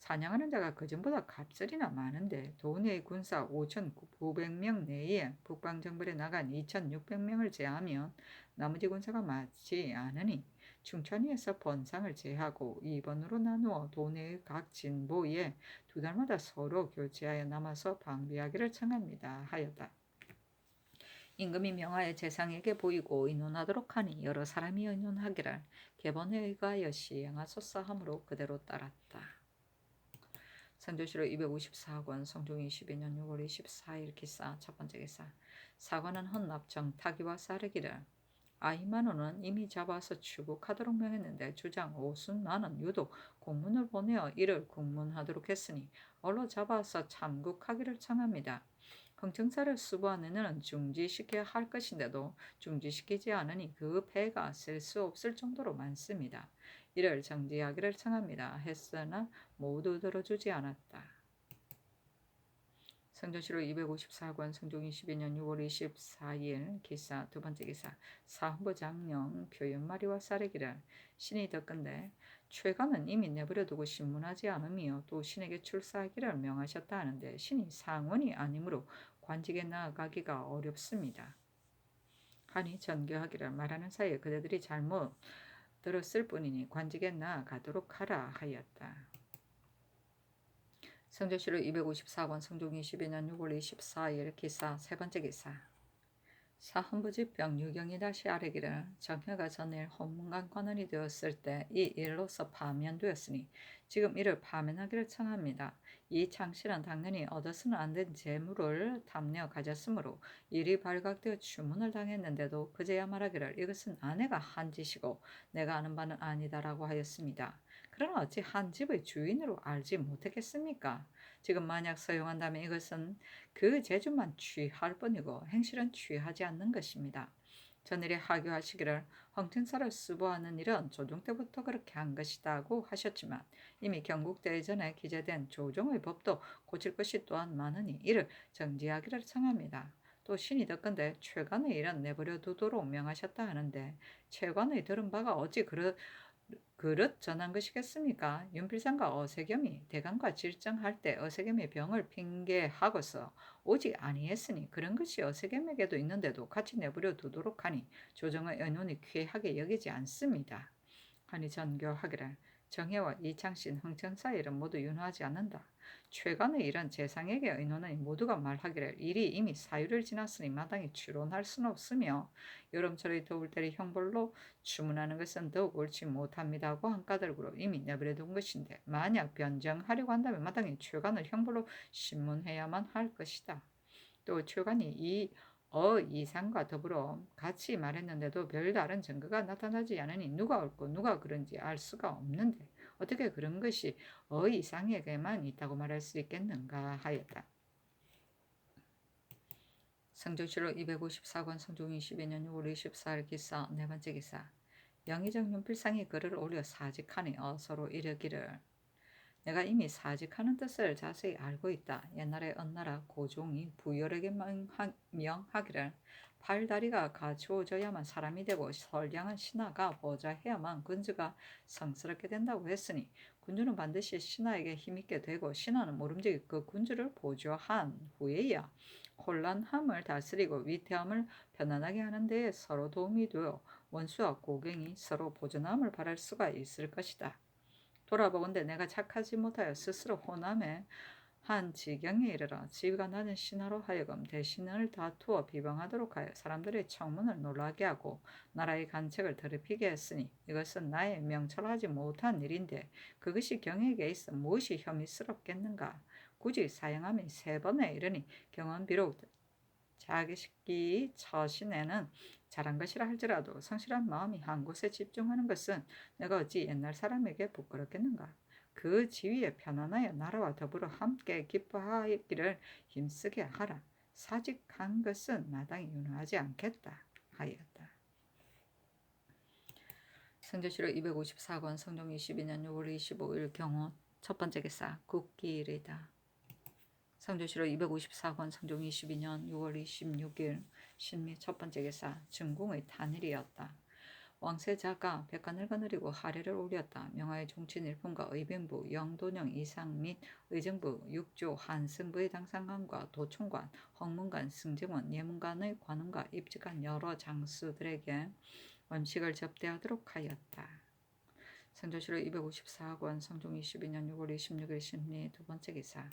사냥하는 자가 그전보다 갑절이나 많은데 도내의 군사 5,900명 내에 북방정벌에 나간 2,600명을 제하면 나머지 군사가 많지 않으니 충천위에서 번상을 제하고 2번으로 나누어 도내의 각 진보에 2달마다 서로 교체하여 남아서 방비하기를 청합니다. 하였다. 임금이 명하여 재상에게 보이고 의논하도록 하니 여러 사람이 의논하기를 개본에 의하여 시행하소서 하므로 그대로 따랐다. 선조실록 254권 성종 22년 6월 24일 기사 첫번째 기사. 사관은 헌납 정타기와 싸르기를 아이만호는 이미 잡아서 추국하도록 명했는데 주장 오순만은 유독 공문을 보내어 이를 국문하도록 했으니 얼로 잡아서 참국하기를 청합니다. 흥청사를 수부하는 이는 중지시켜야 할 것인데도 중지시키지 않으니 그 배가 셀 수 없을 정도로 많습니다. 이를 정지하기를 청합니다. 했으나 모두 들어주지 않았다. 성전실록 254권 성종 22년 6월 24일 기사 두번째 기사. 사헌부 장령 표현마리와 싸르기를 신이 덧건데 최강은 이미 내버려두고 신문하지 않으며 또 신에게 출사하기를 명하셨다 하는데 신이 상원이 아니므로 관직에 나아가기가 어렵습니다. 하니 전교하기를 말하는 사이에 그대들이 잘못 들었을 뿐이니 관직에 나아가도록 하라 하였다. 성조실록 254권 성종 22년 6월 24일 기사 세번째 기사. 사헌부집병 유경이 다시 아뢰기를 정혀가 전일 헌문관 관원이 되었을 때 이 일로서 파면되었으니 지금 이를 파면하기를 청합니다. 이 창씨는 당연히 얻어서는 안 된 재물을 탐내어 가졌으므로 일이 발각되어 추문을 당했는데도 그제야 말하기를 이것은 아내가 한 짓이고 내가 아는 바는 아니다라고 하였습니다. 그러나 어찌 한 집의 주인으로 알지 못했겠습니까? 지금 만약 서용한다면 이것은 그 재주만 취할 뿐이고 행실은 취하지 않는 것입니다. 전일에 하교하시기를 황천사를 수보하는 일은 조종 때부터 그렇게 한 것이다고 하셨지만 이미 경국대회 전에 기재된 조종의 법도 고칠 것이 또한 많으니 이를 정지하기를 청합니다. 또 신이 덧건데 최관의 일은 내버려 두도록 명하셨다 하는데 최관의 들은 바가 어찌 그릇 전한 것이겠습니까? 윤필상과 어세겸이 대간과 질정할 때 어세겸이 병을 핑계하고서 오지 아니했으니 그런 것이 어세겸에게도 있는데도 같이 내버려 두도록 하니 조정의 의논이 귀하게 여기지 않습니다. 하니 전교하기를 정혜와 이창신, 흥천사 일은 모두 윤호하지 않는다. 최간의 일은 재상에게 의논하니 모두가 말하기를 일이 이미 사유를 지났으니 마땅히 추론할 수는 없으며 여름철의 더울 때를 형벌로 주문하는 것은 더욱 옳지 못합니다고 한까닭으로 이미 내버려둔 것인데 만약 변정하려고 한다면 마땅히 최간을 형벌로 신문해야만 할 것이다. 또 최간이 이 이상과 더불어 같이 말했는데도 별다른 증거가 나타나지 않으니 누가 옳고 누가 그른지 알 수가 없는데 어떻게 그런 것이 이상에게만 있다고 말할 수 있겠는가 하였다. 성조실록 254권 성종 22년 6월 24일 기사 네번째 기사. 영의정 윤필상이 글을 올려 사직하니 서로 이르기를 내가 이미 사직하는 뜻을 자세히 알고 있다. 옛날에 언나라 고종이 부열에게 명하기를 팔다리가 갖추어져야만 사람이 되고 선량한 신하가 보좌해야만 군주가 성스럽게 된다고 했으니 군주는 반드시 신하에게 힘있게 되고 신하는 모름지기 그 군주를 보좌한 후에야 혼란함을 다스리고 위태함을 편안하게 하는 데에 서로 도움이 되어 원수와 고갱이 서로 보존함을 바랄 수가 있을 것이다. 돌아보건대 내가 착하지 못하여 스스로 호남에 한 지경에 이르러 지가 나는 신하로 하여금 대신을 다투어 비방하도록 하여 사람들의 청문을 놀라게 하고 나라의 간책을 더럽히게 했으니 이것은 나의 명철하지 못한 일인데 그것이 경에게 있어 무엇이 혐의스럽겠는가. 굳이 사형함이 3번에 이르니 경은 비록 자기 처신에는 잘한 것이라 할지라도 성실한 마음이 한 곳에 집중하는 것은 내가 어찌 옛날 사람에게 부끄럽겠는가. 그 지위에 편안하여 나라와 더불어 함께 기뻐하기를 힘쓰게 하라. 사직한 것은 마땅히 윤호하지 않겠다 하였다. 성조실록 254권 성종 22년 6월 25일 경호 첫번째 기사 국기일이다. 성조실록 254권 성종 22년 6월 26일 신미 첫번째 기사 증궁의 탄일이었다. 왕세자가 백관을 거느리고 하례를 올렸다. 명하의 종친 일품과 의병부, 영돈영 이상 및 의정부, 육조, 한승부의 당상관과 도총관, 홍문관, 승정원, 예문관의 관원과 입직한 여러 장수들에게 음식을 접대하도록 하였다. 성조실록 254권 성종 22년 6월 26일 심리 두 번째 기사.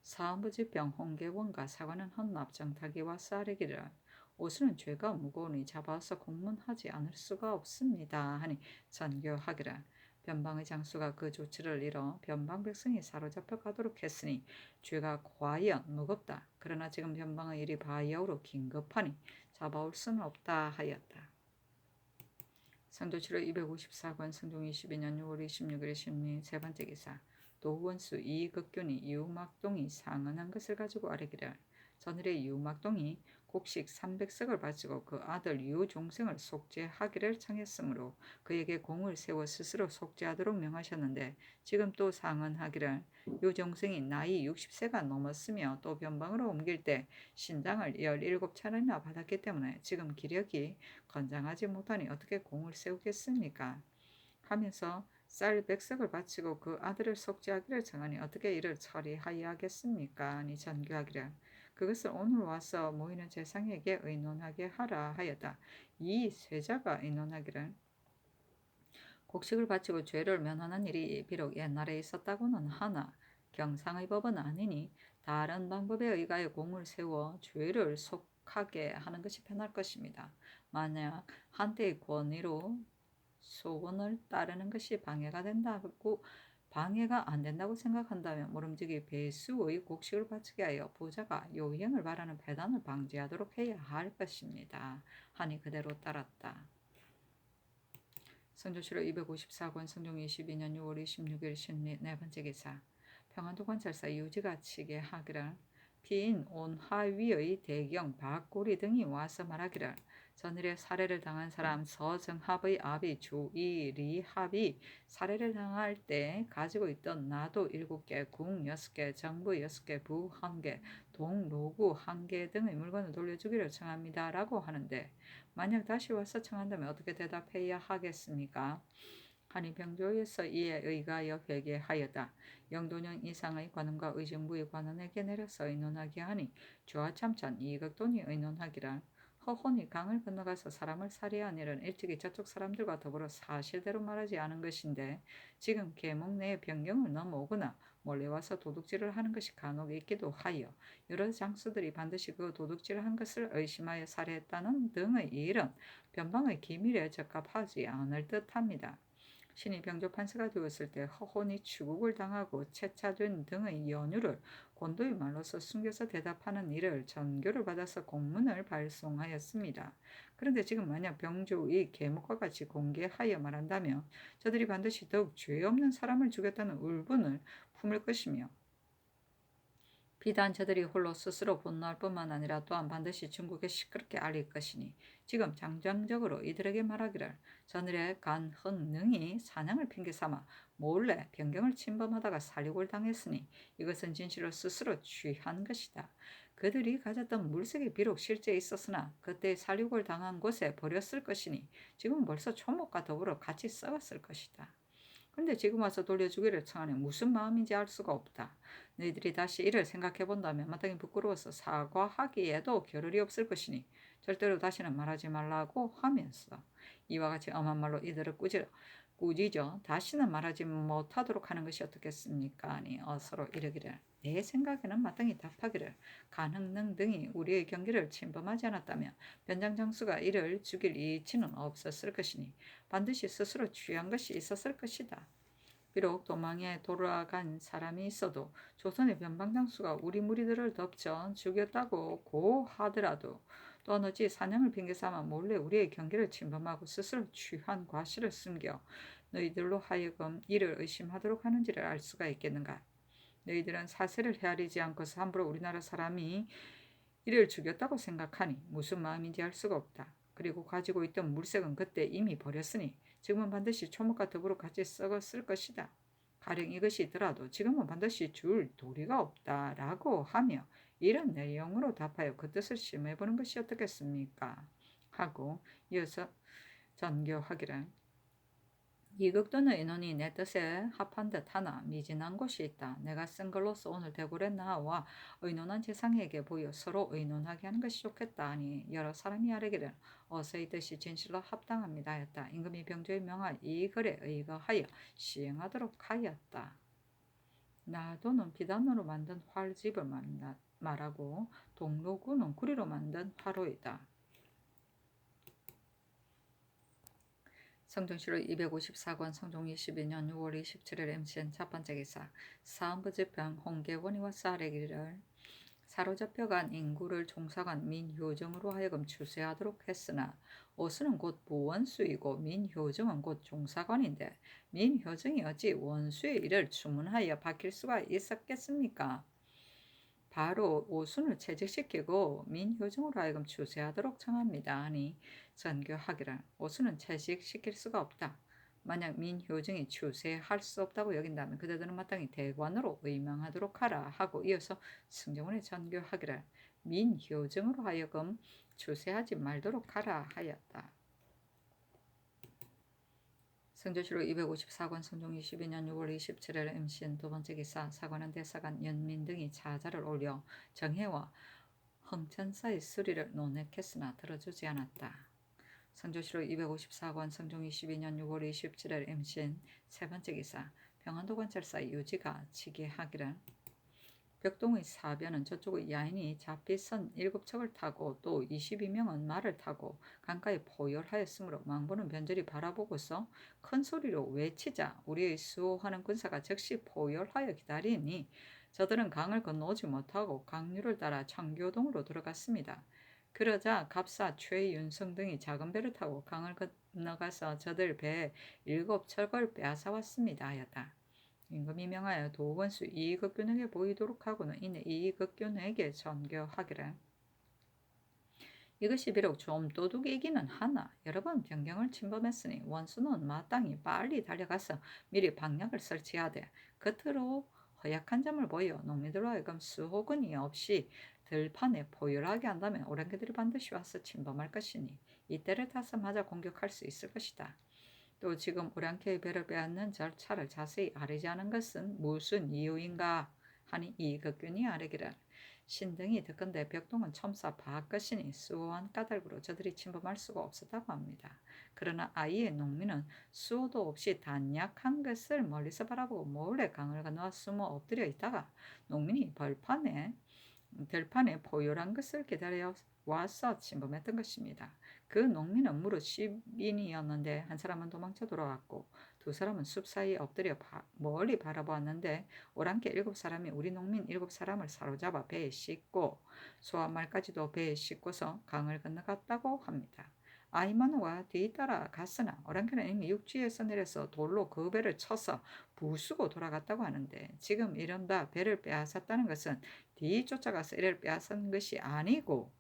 사헌부지병 홍계원과 사관은 헌납 정타기와 싸르기를 오수는 죄가 무거우니 잡아서 공문하지 않을 수가 없습니다 하니 전교하기를 변방의 장수가 그 조치를 잃어 변방 백성이 사로잡혀 가도록 했으니 죄가 과연 무겁다. 그러나 지금 변방의 일이 바야흐로 긴급하니 잡아올 수는 없다 하였다. 성조실록 254권 성종 22년 6월 26일 심리 세 번째 기사. 도원수 이극균이 유막동이 상언한 것을 가지고 아뢰기를 전일에 유막동이 곡식 300석을 바치고 그 아들 유종생을 속죄하기를 청했으므로 그에게 공을 세워 스스로 속죄하도록 명하셨는데 지금 또 상언하기를 유종생이 나이 60세가 넘었으며 또 변방으로 옮길 때 신장을 17차례나 받았기 때문에 지금 기력이 건장하지 못하니 어떻게 공을 세우겠습니까? 하면서 쌀 100석을 바치고 그 아들을 속죄하기를 정하니 어떻게 이를 처리하여야겠습니까? 아니 전교하기를 그것을 오늘 와서 모이는 제상에게 의논하게 하라 하였다. 이 세자가 의논하기를 곡식을 바치고 죄를 면하는 일이 비록 옛날에 있었다고는 하나 경상의 법은 아니니 다른 방법에 의하여 공을 세워 죄를 속하게 하는 것이 편할 것입니다. 만약 한때의 권위로 소원을 따르는 것이 방해가 안 된다고 생각한다면 모름지기 배수의 곡식을 바치게 하여 부자가 요행을 바라는 배단을 방지하도록 해야 할 것입니다. 하니 그대로 따랐다. 성조실록 254권 성종 22년 6월 26일 심리 네 번째 기사. 평안도 관찰사 유지가 치게 하기를 피인 온하위의 대경 박고리 등이 와서 말하기를 전일에 살해를 당한 사람 서정합의 아비 주이리합이 살해를 당할 때 가지고 있던 나도 7개, 궁 6개, 정부 6개, 부 1개, 동로구 1개 등의 물건을 돌려주기를 청합니다 라고 하는데 만약 다시 와서 청한다면 어떻게 대답해야 하겠습니까? 하니 병조에서 이에 의가하여 회개하였다. 영도령 이상의 관원과 의정부의 관원에게 내려서 의논하게 하니 주와 참찬 이극돈이 의논하기를 허혼이 강을 건너가서 사람을 살해한 일은 일찍이 저쪽 사람들과 더불어 사실대로 말하지 않은 것인데 지금 계몽 내에 변경을 넘어오거나 몰래 와서 도둑질을 하는 것이 간혹 있기도 하여 여러 장수들이 반드시 그 도둑질을 한 것을 의심하여 살해했다는 등의 일은 변방의 기밀에 적합하지 않을 듯합니다. 신이 병조 판사가 되었을 때 허혼이 추국을 당하고 채차된 등의 연유를 곤도의 말로서 숨겨서 대답하는 일을 전교를 받아서 공문을 발송하였습니다. 그런데 지금 만약 병조의 계목과 같이 공개하여 말한다면 저들이 반드시 더욱 죄 없는 사람을 죽였다는 울분을 품을 것이며 비단 저들이 홀로 스스로 분노할 뿐만 아니라 또한 반드시 중국에 시끄럽게 알릴 것이니 지금 장장적으로 이들에게 말하기를 전일에 간흥능이 사냥을 핑계삼아 몰래 변경을 침범하다가 살육을 당했으니 이것은 진실로 스스로 취한 것이다. 그들이 가졌던 물색이 비록 실제 있었으나 그때 살육을 당한 곳에 버렸을 것이니 지금 벌써 초목과 더불어 같이 썩었을 것이다. 그런데 지금 와서 돌려주기를 청하니 무슨 마음인지 알 수가 없다. 너희들이 다시 이를 생각해 본다면 마땅히 부끄러워서 사과하기에도 겨를이 없을 것이니 절대로 다시는 말하지 말라고 하면서 이와 같이 엄한 말로 이들을 꾸짖어 다시는 말하지 못하도록 하는 것이 어떻겠습니까? 아니 서로 이르기를 내 생각에는 마땅히 답하기를 간흥능 등이 우리의 경기를 침범하지 않았다면 변장장수가 이를 죽일 이치는 없었을 것이니 반드시 스스로 취한 것이 있었을 것이다. 비록 도망에 돌아간 사람이 있어도 조선의 변방장수가 우리 무리들을 덮쳐 죽였다고 고하더라도 또한 어찌 사냥을 핑계삼아 몰래 우리의 경계를 침범하고 스스로 취한 과실을 숨겨 너희들로 하여금 이를 의심하도록 하는지를 알 수가 있겠는가? 너희들은 사세를 헤아리지 않고서 함부로 우리나라 사람이 이를 죽였다고 생각하니 무슨 마음인지 알 수가 없다. 그리고 가지고 있던 물색은 그때 이미 버렸으니 지금은 반드시 초목과 더불어 같이 썩었을 것이다. 가령 이것이 있더라도 지금은 반드시 줄 도리가 없다라고 하며 이런 내용으로 답하여 그 뜻을 심해보는 것이 어떻겠습니까? 하고 이어서 전교하기를 이극도는 인원이 내 뜻에 합한 듯 하나 미진한 곳이 있다. 내가 쓴 글로써 오늘 대궐에 나와 의논한 재상에게 보여 서로 의논하게 하는 것이 좋겠다 하니 여러 사람이 아뢰기를 어서 이 뜻이 진실로 합당합니다 하였다. 임금이 병조에 명하 이 글에 의거하여 시행하도록 하였다. 나도는 비단으로 만든 활집을 말하고 동로구는 구리로 만든 화로이다. 성종시로 254권 성종 22년 6월 27일 MCN 첫 번째 기사 사헌부지평 홍계원이와 쌀에기를 사로잡혀간 인구를 종사관 민효정으로 하여금 추세하도록 했으나 오수는 곧 부원수이고 민효정은 곧 종사관인데 민효정이 어찌 원수의 일을 주문하여 밝힐 수가 있었겠습니까? 바로 오순을 채직시키고 민효정으로 하여금 추세하도록 청합니다 하니 전교하기를 오순은 채직시킬 수가 없다. 만약 민효정이 추세할 수 없다고 여긴다면 그대들은 마땅히 대관으로 의명하도록 하라 하고 이어서 승정원에 전교하기를 민효정으로 하여금 추세하지 말도록 하라 하였다. 성조시로 254권 성종 22년 6월 27일 MCN 두 번째 기사 사관원 대사관 연민 등이 자자를 올려 정혜와 흥천사의 수리를 논했으나 들어주지 않았다. 성조시로 254권 성종 22년 6월 27일 MCN 세 번째 기사 평안도 관찰사 유지가 지게하기를 벽동의 사변은 저쪽의 야인이 잡비선 7척을 타고 또 22명은 말을 타고 강가에 포열하였으므로 망부는 변절히 바라보고서 큰 소리로 외치자 우리의 수호하는 군사가 즉시 포열하여 기다리니 저들은 강을 건너오지 못하고 강류를 따라 청교동으로 들어갔습니다. 그러자 갑사 최윤성 등이 작은 배를 타고 강을 건너가서 저들 배 7척을 빼앗아왔습니다 하였다. 임금이 명하여 도원수 이익업균에게 보이도록 하고는 이내 이익업균에게 전교하기를 이것이 비록 좀 도둑이기는 하나 여러 번 변경을 침범했으니 원수는 마땅히 빨리 달려가서 미리 방략을 설치하되 겉으로 허약한 점을 보여 농민들로 하여금 수호근이 없이 들판에 포열하게 한다면 오랑캐들이 반드시 와서 침범할 것이니 이때를 타서 맞아 공격할 수 있을 것이다. 또 지금 오랑캐의 배를 빼앗는 절차를 자세히 아뢰지 않은 것은 무슨 이유인가 하니 이극균이 아뢰기를 신등이 듣건대 벽동은 첨사 파악 것이니 수호한 까닭으로 저들이 침범할 수가 없었다고 합니다. 그러나 아이의 농민은 수호도 없이 단약한 것을 멀리서 바라보고 몰래 강을 건너 숨어 엎드려 있다가 농민이 들판에 포열한 것을 기다려 와서 침범했던 것입니다. 그 농민은 무릇 10인이었는데 한 사람은 도망쳐 돌아왔고 두 사람은 숲 사이에 엎드려 멀리 바라보았는데 오랑캐 7사람이 우리 농민 7사람을 사로잡아 배에 싣고 소와 말까지도 배에 싣고서 강을 건너갔다고 합니다. 아이마누가 뒤따라 갔으나 오랑캐는 이미 육지에서 내려서 돌로 그 배를 쳐서 부수고 돌아갔다고 하는데 지금 이른바 배를 빼앗았다는 것은 뒤쫓아가서 이를 빼앗은 것이 아니고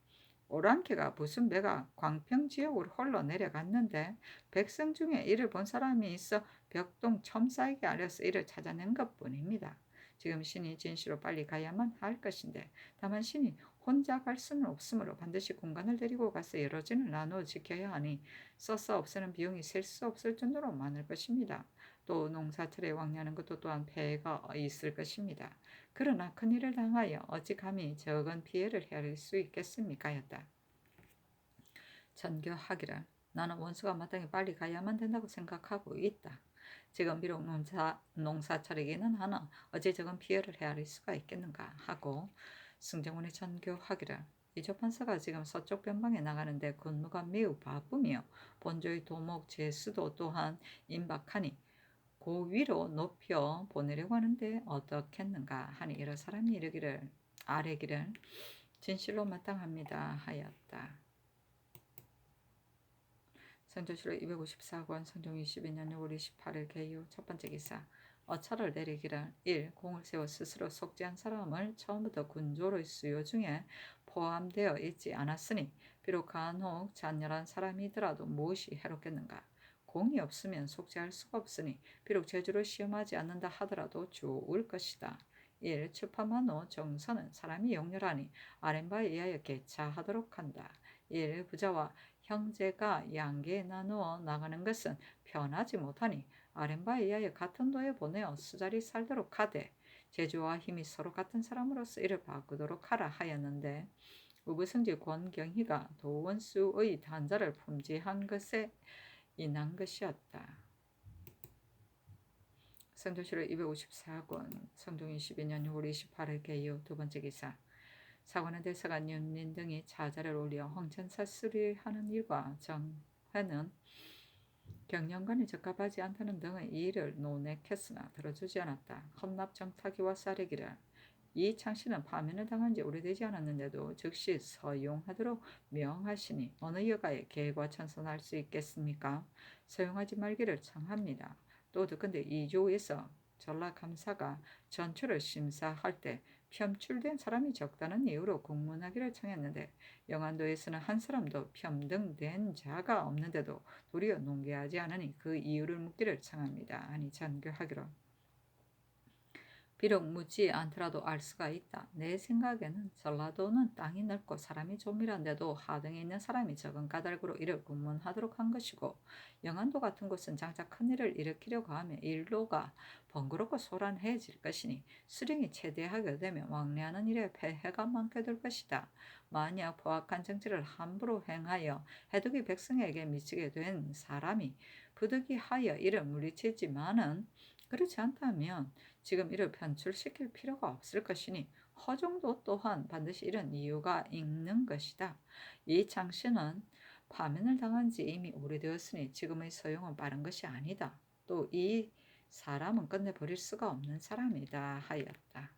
오랑캐가 무슨 배가 광평 지역으로 홀로 내려갔는데 백성 중에 이를 본 사람이 있어 벽동 첨사에게 알려서 이를 찾아낸 것뿐입니다. 지금 신이 진시로 빨리 가야만 할 것인데 다만 신이 혼자 갈 수는 없으므로 반드시 군관을 데리고 가서 여러 진을 나누어 지켜야 하니 써서 없애는 비용이 셀 수 없을 정도로 많을 것입니다. 또 농사철에 왕래하는 것도 또한 폐해가 있을 것입니다. 그러나 큰일을 당하여 어찌 감히 적은 피해를 헤아릴 수 있겠습니까? 였다. 전교하기를 나는 원수가 마땅히 빨리 가야만 된다고 생각하고 있다. 지금 비록 농사철이기는 하나 어찌 적은 피해를 헤아릴 수가 있겠는가 하고 승정원이 전교하기를 이조판사가 지금 서쪽 변방에 나가는데 근무가 매우 바쁘며 본조의 도목 제수도 또한 임박하니 그 위로 높여 보내려고 하는데 어떻겠는가 하니 여러 사람이 아뢰기를 진실로 마땅합니다 하였다. 성조시로 254권 성종 22년 6월 28일 개유 첫 번째 기사 어차를 내리기를 1. 공을 세워 스스로 속죄한 사람을 처음부터 군조의 수요 중에 포함되어 있지 않았으니 비록 간혹 잔열한 사람이더라도 무엇이 해롭겠는가. 공이 없으면 속죄할 수가 없으니 비록 제주를 시험하지 않는다 하더라도 좋을 것이다. 1. 추파만호 정선은 사람이 용렬하니 아랫바에 의하여 개차하도록 한다. 1. 부자와 형제가 양계에 나누어 나가는 것은 편하지 못하니 아렌바에 의하여 같은 도에 보내어 수자리 살도록 하되 재주와 힘이 서로 같은 사람으로서 이를 바꾸도록 하라 하였는데 우부성지 권경희가 도원수의 단자를 품지한 것에 인한 것이었다. 성조실록 254권 성종 22년 6월 28일 개요 두 번째 기사. 사관의 대사관 윤민 등이 차자를 올려 황천사 수리하는 일과 정회는 경영관이 적합하지 않다는 등의 이의를 논했으나 들어주지 않았다. 헌납 정타기와 싸르기를 이 창씨는 파면을 당한 지 오래되지 않았는데도 즉시 서용하도록 명하시니 어느 여가에 계과 천선할 수 있겠습니까? 서용하지 말기를 청합니다. 또 듣건대 이조에서 전라감사가 전초를 심사할 때 편출된 사람이 적다는 이유로 공문하기를 청했는데 영안도에서는 한 사람도 편등된 자가 없는데도 도리어 농계하지 않으니 그 이유를 묻기를 청합니다. 아니 장교하기로. 비록 묻지 않더라도 알 수가 있다. 내 생각에는 전라도는 땅이 넓고 사람이 좀이란데도 하등에 있는 사람이 적은 까닭으로 이를 군문하도록 한 것이고 영안도 같은 곳은 장차 큰일을 일으키려고 하면 일로가 번거롭고 소란해질 것이니 수령이 최대하게 되면 왕래하는 일에 폐해가 많게 될 것이다. 만약 포악한 정치를 함부로 행하여 해독이 백성에게 미치게 된 사람이 부득이하여 이를 물리치지만은 그렇지 않다면 지금 이를 편출시킬 필요가 없을 것이니 허정도 또한 반드시 이런 이유가 있는 것이다. 이 장씨는 파면을 당한 지 이미 오래되었으니 지금의 서용은 빠른 것이 아니다. 또 이 사람은 끝내버릴 수가 없는 사람이다 하였다.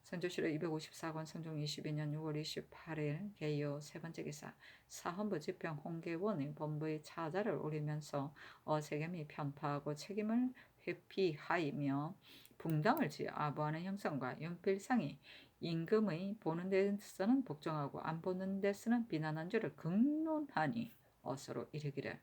성조실록 254권 성종 22년 6월 28일 개요 세 번째 기사. 사헌부 지평 홍계원이 본부의 차자를 올리면서 어세겜이 편파하고 책임을 회피하이며 붕당을 지어 아부하는 형상과 윤필상이 임금의 보는 데서는 복종하고 안 보는 데서는 비난한 죄를 극론하니 어서로 이르기를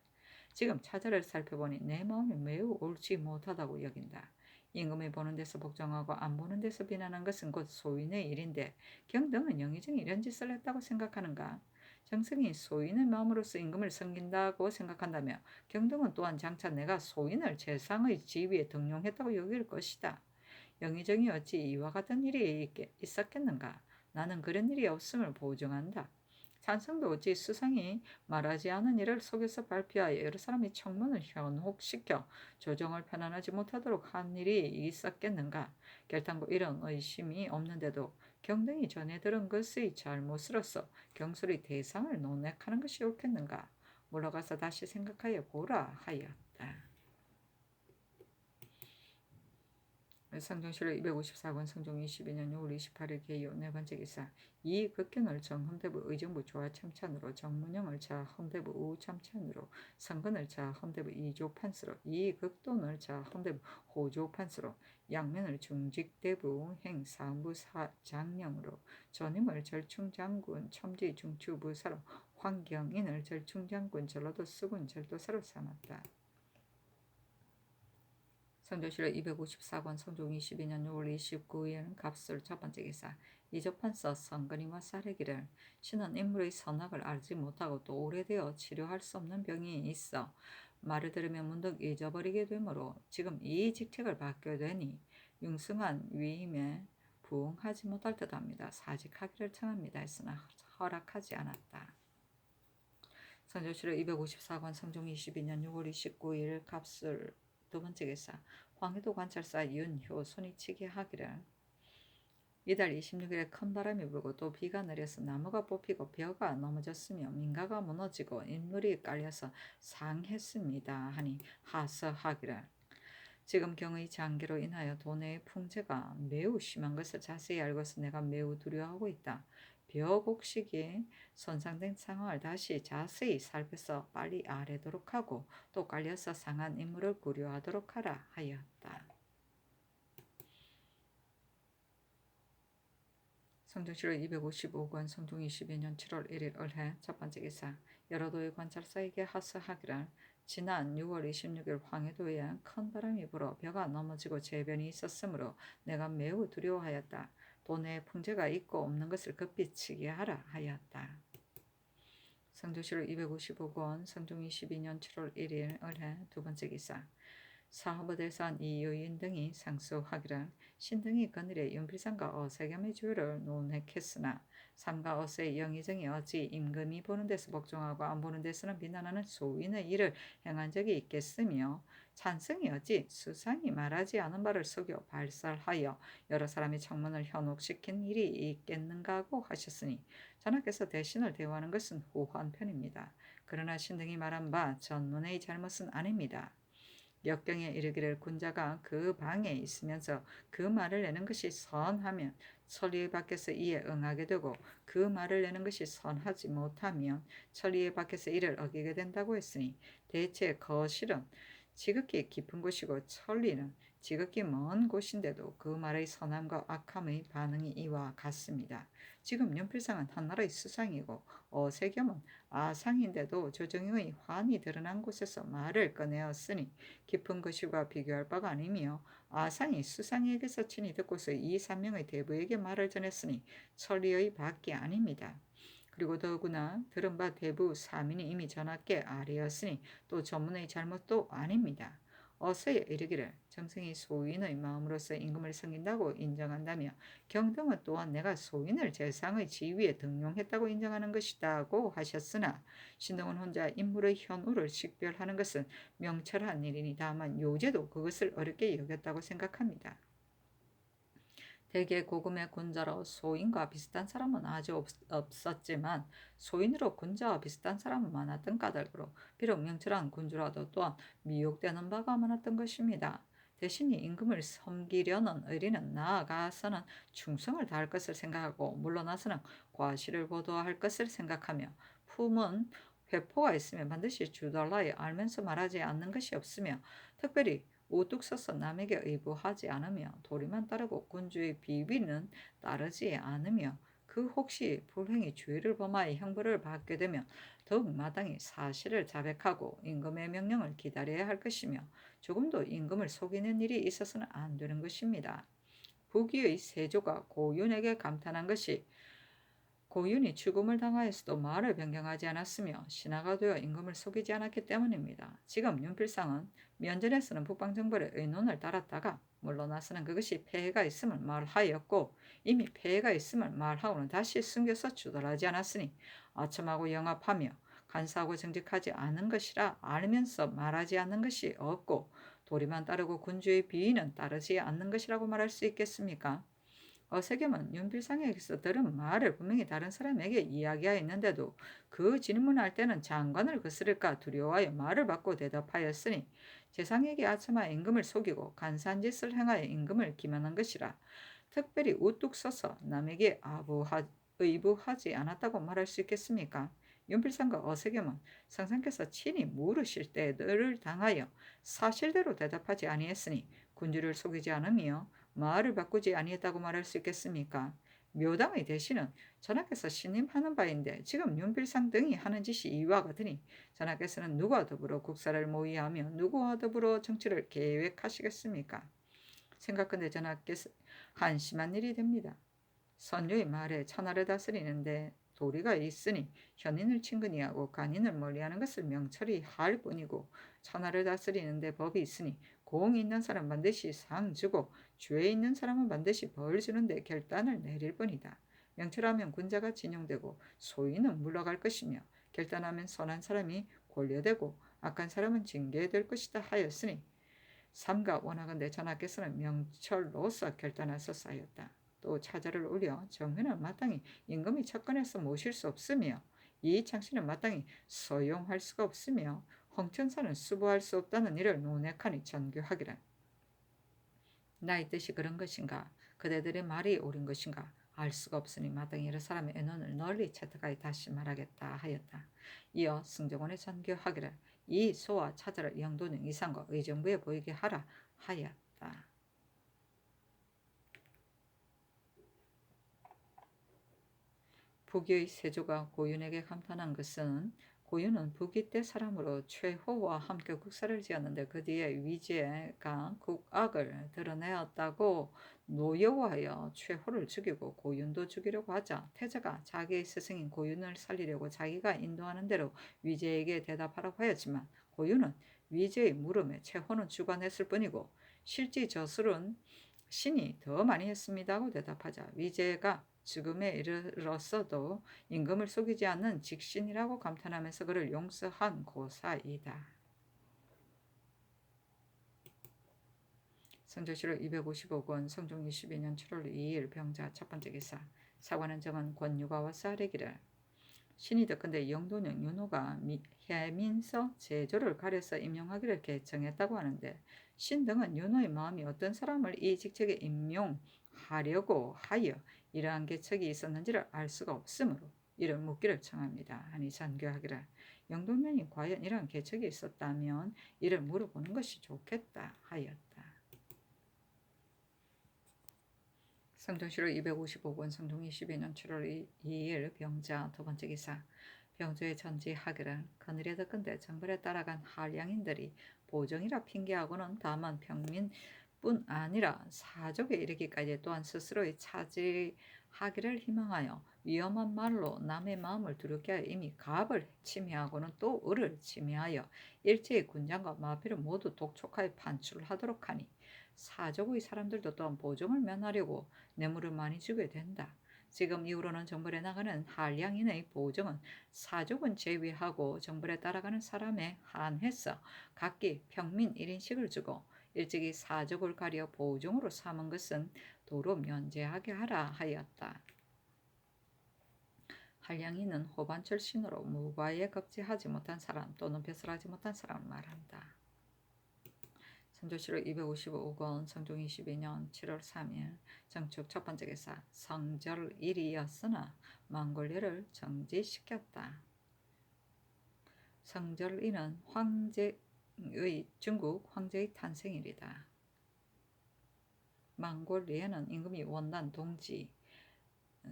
지금 차자를 살펴보니 내 마음이 매우 옳지 못하다고 여긴다. 임금이 보는 데서 복종하고 안 보는 데서 비난한 것은 곧 소인의 일인데 경등은 영의정이 이런 짓을 했다고 생각하는가? 정승이 소인의 마음으로서 임금을 섬긴다고 생각한다며 경등은 또한 장차 내가 소인을 재상의 지위에 등용했다고 여길 것이다. 영의정이 어찌 이와 같은 일이 있었겠는가? 나는 그런 일이 없음을 보증한다. 찬성도 어찌 수상이 말하지 않은 일을 속여서 발표하여 여러 사람이 청문을 현혹시켜 조정을 편안하지 못하도록 한 일이 있었겠는가? 결단코 이런 의심이 없는데도 경등이 전해 들은 것의 잘못으로서 경솔이 대상을 논핵하는 것이 옳겠는가? 물러가서 다시 생각하여 보라 하였다. 성종실록 254권 성종 22년 6월 28일 개요 네 번째 기사. 이 극견을 정헌대부 의정부 조화참찬으로 정문영을 자 헌대부 우참찬으로 성근을 자 헌대부 이조판수로 이 극돈을 자 헌대부 호조판수로 양면을 중직대부 행사무부 사장령으로 전임을 절충장군 첨지중추부사로 황경인을 절충장군 전라도 수군 절도사로 삼았다. 성조실록 254권 성종 22년 6월 29일 갑술 첫 번째 기사. 이조판서 성근이와 사례기를 신은 인물의 선악을 알지 못하고 또 오래되어 치료할 수 없는 병이 있어 말을 들으면 문득 잊어버리게 되므로 지금 이 직책을 받게 되니 융승한 위임에 부응하지 못할 듯합니다. 사직하기를 청합니다 했으나 허락하지 않았다. 성조실록 254권 성종 22년 6월 29일 갑술 두 번째 기사. 황해도 관찰사 윤효 손이치기 하기를 이달 26일에 큰 바람이 불고 또 비가 내려서 나무가 뽑히고 벼가 넘어졌으며 민가가 무너지고 인물이 깔려서 상했습니다 하니 하서하기를 지금 경의 장기로 인하여 도내의 풍제가 매우 심한 것을 자세히 알고서 내가 매우 두려워하고 있다. 벼곡식이 손상된 상황을 다시 자세히 살펴서 빨리 아래도록 하고 또 깔려서 상한 인물을 구려하도록 하라 하였다. 성종실록 255권 성종 22년 7월 1일 을해 첫 번째 기사. 여러 도의 관찰사에게 하서하기를 지난 6월 26일 황해도에 큰 바람이 불어 벼가 넘어지고 재변이 있었으므로 내가 매우 두려워하였다. 도내에 풍제가 있고 없는 것을 급히 치게 하라 하였다. 성조실록 255권 성종 22년 7월 1일 을해 두 번째 기사. 사허버 대사한 이유인 등이 상수하기를 신등이 그늘에 윤필상과 어세겸의 주요를 논했겠으나 삼가 어세의 영의정이 어찌 임금이 보는 데서 복종하고 안 보는 데서는 비난하는 소인의 일을 행한 적이 있겠으며 찬성이 어찌 수상이 말하지 않은 바를 속여 발설하여 여러 사람의 청문을 현혹시킨 일이 있겠는가 고 하셨으니 전하께서 대신을 대우하는 것은 후한 편입니다. 그러나 신등이 말한 바 전문의 잘못은 아닙니다. 역경에 이르기를 군자가 그 방에 있으면서 그 말을 내는 것이 선하면 천리의 밖에서 이에 응하게 되고 그 말을 내는 것이 선하지 못하면 천리의 밖에서 이를 어기게 된다고 했으니 대체 거실은 지극히 깊은 곳이고 천리는 지극히 먼 곳인데도 그 말의 선함과 악함의 반응이 이와 같습니다. 지금 윤필상은 한나라의 수상이고 어세겸은 아상인데도 조정의 환이 드러난 곳에서 말을 꺼내었으니 깊은 것과 비교할 바가 아니며 아상이 수상에게서 친히 듣고서 이 산명의 대부에게 말을 전했으니 천리의 밖이 아닙니다. 그리고 더구나 들은 바 대부 사민이 이미 전하께 아뢰었으니 또 전문의 잘못도 아닙니다. 어서에 이르기를 정승이 소인의 마음으로서 임금을 섬긴다고 인정한다며 경등은 또한 내가 소인을 재상의 지위에 등용했다고 인정하는 것이다고 하셨으나 신등은 혼자 인물의 현우를 식별하는 것은 명철한 일이니 다만 요제도 그것을 어렵게 여겼다고 생각합니다. 대개 고금의 군자로 소인과 비슷한 사람은 아주 없었지만 소인으로 군자와 비슷한 사람은 많았던 까닭으로 비록 명철한 군주라도 또한 미혹되는 바가 많았던 것입니다. 대신에 임금을 섬기려는 의리는 나아가서는 충성을 다할 것을 생각하고 물러나서는 과실을 보도할 것을 생각하며 품은 회포가 있으면 반드시 주달라에 알면서 말하지 않는 것이 없으며 특별히 우뚝 서서 남에게 의부하지 않으며 도리만 따르고 군주의 비위는 따르지 않으며 그 혹시 불행히 주의를 범하여 형벌을 받게 되면 더욱 마땅히 사실을 자백하고 임금의 명령을 기다려야 할 것이며 조금도 임금을 속이는 일이 있어서는 안 되는 것입니다. 부귀의 세조가 고윤에게 감탄한 것이 고윤이 죽음을 당하였어도 말을 변경하지 않았으며 신하가 되어 임금을 속이지 않았기 때문입니다. 지금 윤필상은 면전에서는 북방정벌의 의논을 따랐다가 물러나서는 그것이 폐해가 있음을 말하였고 이미 폐해가 있음을 말하고는 다시 숨겨서 주돌하지 않았으니 아첨하고 영합하며 간사하고 정직하지 않은 것이라 알면서 말하지 않는 것이 없고 도리만 따르고 군주의 비위는 따르지 않는 것이라고 말할 수 있겠습니까? 어세겸은 윤필상에게서 들은 말을 분명히 다른 사람에게 이야기하였는데도 그 질문할 때는 장관을 거스를까 두려워하여 말을 받고 대답하였으니 재상에게 아첨하여 임금을 속이고 간사한 짓을 행하여 임금을 기만한 것이라 특별히 우뚝 서서 남에게 의부하지 않았다고 말할 수 있겠습니까? 윤필상과 어세겸은 상상께서 친히 물으실 때 너를 당하여 사실대로 대답하지 아니했으니 군주를 속이지 않으며 말을 바꾸지 아니했다고 말할 수 있겠습니까? 묘당의 대신은 전하께서 신임하는 바인데 지금 윤필상 등이 하는 짓이 이와 같으니 전하께서는 누구와 더불어 국사를 모의하며 누구와 더불어 정치를 계획하시겠습니까? 생각건대 전하께서 한심한 일이 됩니다. 선조의 말에 천하를 다스리는데 도리가 있으니 현인을 친근히하고 간인을 멀리하는 것을 명철히 할 뿐이고 천하를 다스리는데 법이 있으니 공이 있는 사람 반드시 상 주고 죄 있는 사람은 반드시 벌 주는데 결단을 내릴 뿐이다. 명철하면 군자가 진용되고 소인은 물러갈 것이며 결단하면 선한 사람이 권려되고 악한 사람은 징계될 것이다 하였으니 삼가 원하건대 전하께서는 명철로서 결단하셨사였다. 또 차자를 올려 정회는 마땅히 임금이 첫건에서 모실 수 없으며 이창신은 마땅히 서용할 수가 없으며 홍천사는 수보할 수 없다는 일을 논핵하니 전교하기를 나의 뜻이 그런 것인가 그대들의 말이 옳은 것인가 알 수가 없으니 마땅히 여러 사람의 의논을 널리 채택하여 다시 말하겠다 하였다. 이어 승정원에 전교하기를 이 소와 차자를 영도는 이상과 의정부에 보이게 하라 하였다. 부귀의 세조가 고윤에게 감탄한 것은 고윤은 부귀 때 사람으로 최호와 함께 국사를 지었는데 그 뒤에 위제가 국악을 드러내었다고 노여워하여 최호를 죽이고 고윤도 죽이려고 하자 태자가 자기의 스승인 고윤을 살리려고 자기가 인도하는 대로 위제에게 대답하라고 하였지만 고윤은 위제의 물음에 최호는 죽어냈을 뿐이고 실제 저술은 신이 더 많이 했습니다고 대답하자 위제가 죽음에 이르렀어도 임금을 속이지 않는 직신이라고 감탄하면서 그를 용서한 고사이다. 성조실록 255권 성종 22년 7월 2일 병자 첫 번째 기사. 사관은 정은 권유가와 쌀에기를 신이 듣건대 영도령 윤호가 해민서 제조를 가려서 임용하기를 개청했다고 하는데 신 등은 윤호의 마음이 어떤 사람을 이 직책에 임용하려고 하여 이러한 계책이 있었는지를 알 수가 없으므로 이를 묻기를 청합니다. 하니 전교하기를 영도령이 과연 이러한 계책이 있었다면 이를 물어보는 것이 좋겠다 하였다. 성종실록 255권 성종 22년 7월 2일 병자 두 번째 기사. 병조의 전지하기를 그늘에 덮은데 정벌에 따라간 한량인들이 보정이라 핑계하고는 다만 평민뿐 아니라 사족에 이르기까지 또한 스스로의 차지하기를 희망하여 위험한 말로 남의 마음을 두렵게 하여 이미 갑을 침해하고는 또 을을 침해하여 일제의 군장과 마비를 모두 독촉하여 판출하도록 하니 사족의 사람들도 또한 보정을 면하려고 뇌물을 많이 주게 된다. 지금 이후로는 정벌에 나가는 한량인의 보정은 사족은 제외하고 정벌에 따라가는 사람에 한해서 각기 평민 1인씩을 주고 일찍이 사족을 가려 보정으로 삼은 것은 도로 면제하게 하라 하였다. 한량인은 호반 출신으로 무과에 급제하지 못한 사람 또는 배설하지 못한 사람을 말한다. 성조실록 255권 성종 22년 7월 3일 정축 첫 번째 기사. 성절일이었으나 망골례를 정지시켰다. 성절일은 중국 황제의 탄생일이다. 망골례에는 임금이 원난 동지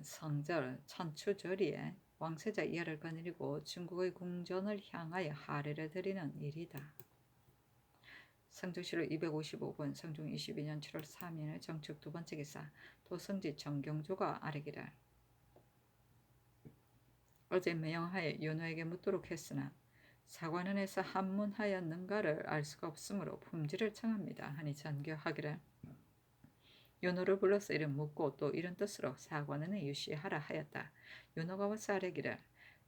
성절 천추절이에 왕세자 이하를 거느리고 중국의 궁전을 향하여 하례를 드리는 일이다. 성조실록 255권 성종 22년 7월 3일 정축 두 번째 기사. 도성지 정경조가 아뢰기를 어제 명하여 윤호에게 묻도록 했으나 사관원에서 한문하였는가를 알 수가 없으므로 품지를 청합니다. 하니 전교하기를 윤호를 불러서 이를 묻고 또 이런 뜻으로 사관원에 유시하라 하였다. 윤호가 와서 아뢰기를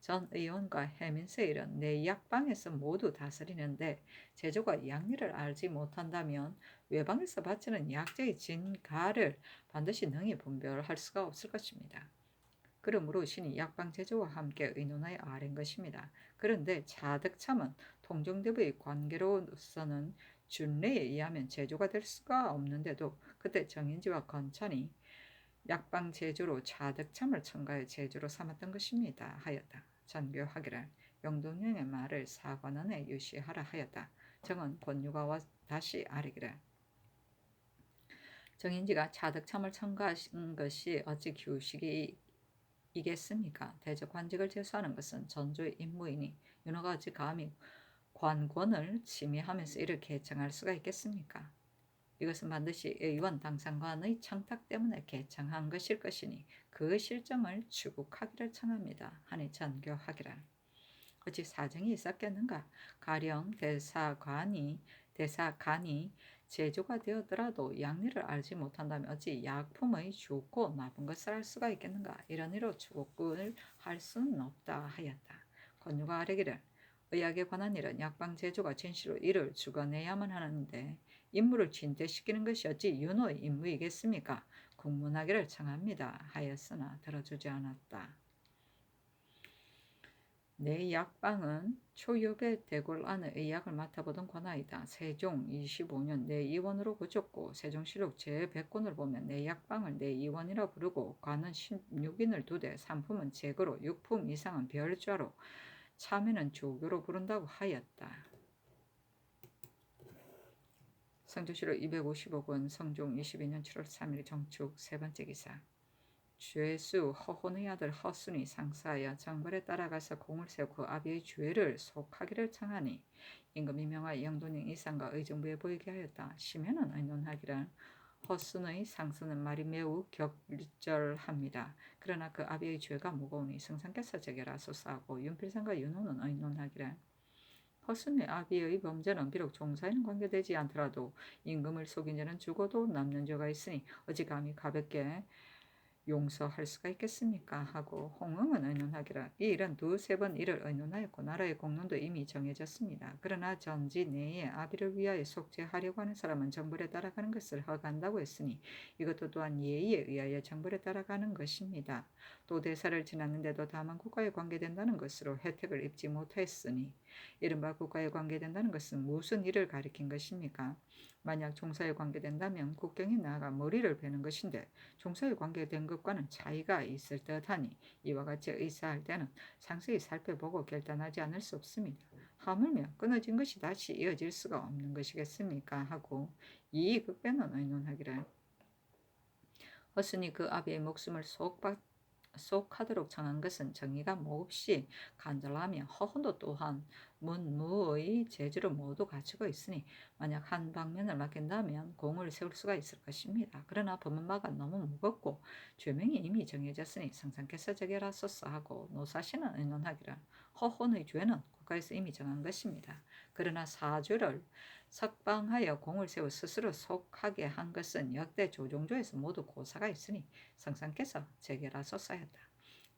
전 의원과 해민서일은 내 약방에서 모두 다스리는데 제조가 양리를 알지 못한다면 외방에서 바치는 약재의 진가를 반드시 능히 분별할 수가 없을 것입니다. 그러므로 신이 약방 제조와 함께 의논하여 아랜 것입니다. 그런데 자득참은 통정대부의 관계로서는 준례에 의하면 제조가 될 수가 없는데도 그때 정인지와 건찬이 약방 제조로 자득참을 첨가해 제조로 삼았던 것입니다. 하였다. 전교하기를 영동령의 말을 사관원에 유시하라 하였다. 정은 권유가와 다시 아뢰기를 정인지가 자득참을 첨가한 것이 어찌 규식이겠습니까? 대적 관직을 제수하는 것은 전조의 임무이니 윤호가 어찌 감히 관권을 침해하면서 이를 개청할 수가 있겠습니까? 이것은 반드시 의원 당상관의 청탁 때문에 개청한 것일 것이니 그 실정을 추국하기를 청합니다. 하니 전교하기를 어찌 사정이 있었겠는가? 가령 대사관이 제조가 되었더라도 양리를 알지 못한다면 어찌 약품의 좋고 나쁜 것을 알 수가 있겠는가? 이런 이로 추국을 할 수는 없다 하였다. 권유가 아뢰기를 의학에 관한 일은 약방 제조가 진실로 이를 주관해야만 하는데 임무를 진퇴시키는 것이 어찌 윤호의 임무이겠습니까? 국문하기를 청합니다. 하였으나 들어주지 않았다. 내 약방은 초엽의 대궐 안의 의약을 맡아보던 관아이다. 세종 25년 내 의원으로 고쳤고 세종실록 제100권을 보면 내 약방을 내 의원이라 부르고 관은 16인을 두되 상품은 제거로 6품 이상은 별좌로 참외는 조교로 부른다고 하였다. 성조실록 255권 성종 22년 7월 3일 정축 세 번째 기사. 죄수 허혼의 아들 허순이 상사하여 정벌에 따라가서 공을 세우고 아비의 죄를 속하기를 청하니 임금이 명하여 영도령 이상과 의정부에 보이게 하였다. 심해는 의논하기를 허순의 상서는 말이 매우 격절합니다. 그러나 그 아비의 죄가 무거우니 성상께서 제게라소서 하고 윤필상과 윤호는 의논하기를 허순의 아비의 범죄는 비록 종사에는 관계되지 않더라도 임금을 속인 자는 죽어도 남는 죄가 있으니 어찌 감히 가볍게 용서할 수가 있겠습니까? 하고 홍응은 의논하기를 이 일은 두세 번 이를 의논하였고 나라의 공론도 이미 정해졌습니다. 그러나 전지 내에 아비를 위하여 속죄하려고 하는 사람은 정벌에 따라가는 것을 허가한다고 했으니 이것도 또한 예의에 의하여 정벌에 따라가는 것입니다. 또 대사를 지났는데도 다만 국가에 관계된다는 것으로 혜택을 입지 못했으니 이른바 국가에 관계된다는 것은 무슨 일을 가리킨 것입니까? 만약 종사에 관계된다면 국경에 나아가 머리를 베는 것인데 종사에 관계된 것과는 차이가 있을 듯하니 이와 같이 의사할 때는 상세히 살펴보고 결단하지 않을 수 없습니다. 하물며 끊어진 것이 다시 이어질 수가 없는 것이겠습니까? 하고 이익극변은 의논하기를 허순이 그 아비의 목숨을 속하도록 정한 것은 정의가 몹시 간절하며 허훈도 또한 문무의 재주를 모두 갖추고 있으니 만약 한 방면을 맡긴다면 공을 세울 수가 있을 것입니다. 그러나 법문마가 너무 무겁고 죄명이 이미 정해졌으니 성상께서 제게라소서 하고 노사시는 의논하기를 허훈의 죄는 국가에서 이미 정한 것입니다. 그러나 사죄를 석방하여 공을 세워 스스로 속하게 한 것은 역대 조종조에서 모두 고사가 있으니 성상께서 제게라소서 하였다.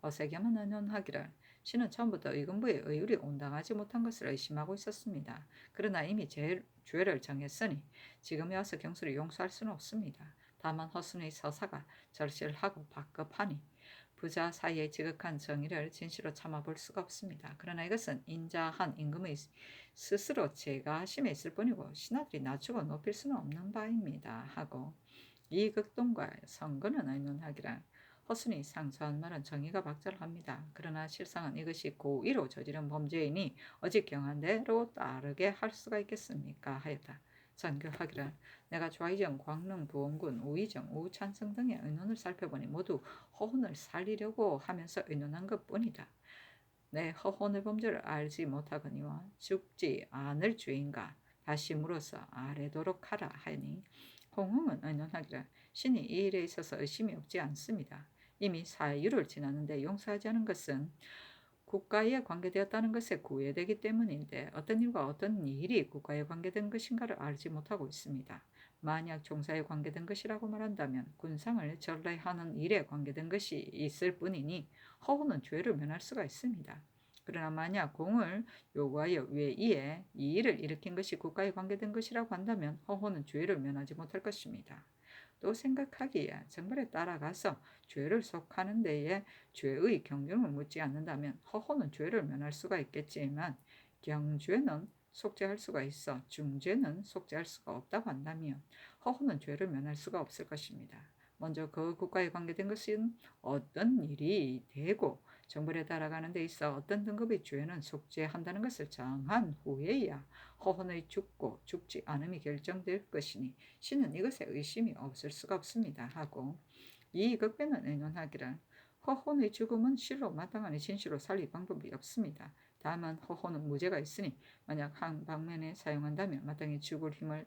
어세겸은 의논하기를 신은 처음부터 의금부의 의율이 온당하지 못한 것을 의심하고 있었습니다. 그러나 이미 죄를 정했으니 지금에 와서 경수를 용서할 수는 없습니다. 다만 허순의 서사가 절실하고 박급하니 부자 사이의 지극한 정의를 진실로 참아볼 수가 없습니다. 그러나 이것은 인자한 임금의 스스로 제가심에 있을 뿐이고 신하들이 낮추고 높일 수는 없는 바입니다. 하고 이 극동과 선거는 의논하기를 허순이 상소한 말은 정의가 박절합니다. 그러나 실상은 이것이 고의로 저지른 범죄이니 어찌 경한대로 따르게 할 수가 있겠습니까? 하였다. 전교하기를 내가 좌의정, 광릉, 부원군, 우의정, 우찬성 등의 의논을 살펴보니 모두 허훈을 살리려고 하면서 의논한 것뿐이다. 내 허훈의 범죄를 알지 못하거니와 죽지 않을 죄인가 다시 물어서 아뢰도록 하라 하니 홍흥은 의논하기를 신이 이 일에 있어서 의심이 없지 않습니다. 이미 사유를 지났는데 용서하지 않은 것은 국가에 관계되었다는 것에 구애되기 때문인데 어떤 일과 어떤 일이 국가에 관계된 것인가를 알지 못하고 있습니다. 만약 종사에 관계된 것이라고 말한다면 군상을 전례하는 일에 관계된 것이 있을 뿐이니 허훈은 죄를 면할 수가 있습니다. 그러나 만약 공을 요구하여 외이에 이 일을 일으킨 것이 국가에 관계된 것이라고 한다면 허훈은 죄를 면하지 못할 것입니다. 또 생각하기에 정벌에 따라가서 죄를 속하는 데에 죄의 경중을 묻지 않는다면 허호는 죄를 면할 수가 있겠지만 경죄는 속죄할 수가 있어 중죄는 속죄할 수가 없다고 한다면 허호는 죄를 면할 수가 없을 것입니다. 먼저 그 국가에 관계된 것은 어떤 일이 되고 정벌에 따라가는 데 있어 어떤 등급의 죄는 속죄한다는 것을 정한 후에야 허훈의 죽고 죽지 않음이 결정될 것이니 신은 이것에 의심이 없을 수가 없습니다. 하고 이 극변은 의논하기를 허훈의 죽음은 실로 마땅하니 진실로 살릴 방법이 없습니다. 다만 허훈은 무죄가 있으니 만약 한 방면에 사용한다면 마땅히 죽을 힘을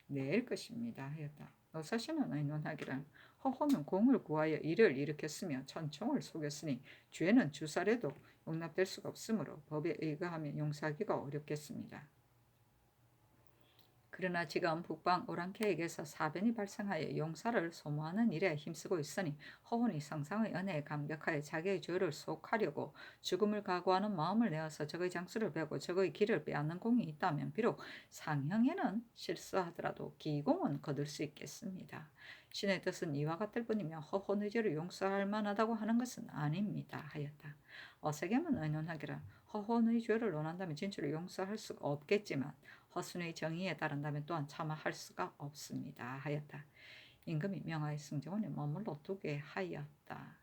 낼 것입니다. 하였다. 노사신은 의논하기를 허훈은 공을 구하여 이를 일으켰으며 천총을 속였으니 죄는 주살에도 용납될 수가 없으므로 법에 의거하면 용서하기가 어렵겠습니다. 그러나 지금 북방 오랑캐에게서 사변이 발생하여 용사를 소모하는 일에 힘쓰고 있으니 허훈이 성상의 은혜에 감격하여 자기의 죄를 속하려고 죽음을 각오하는 마음을 내어서 적의 장수를 베고 적의 길을 빼앗는 공이 있다면 비록 상형에는 실수하더라도 기공은 거둘 수 있겠습니다. 신의 뜻은 이와 같을 뿐이며 허훈의 죄를 용서할 만하다고 하는 것은 아닙니다. 하였다. 어세겜은 의논하기를 허훈의 죄를 논한다면 진실로 용서할 수가 없겠지만 허순의 정의에 따른다면 또한 참아할 수가 없습니다. 하였다. 임금이 명하여 승정원에 머물러 두게 하였다.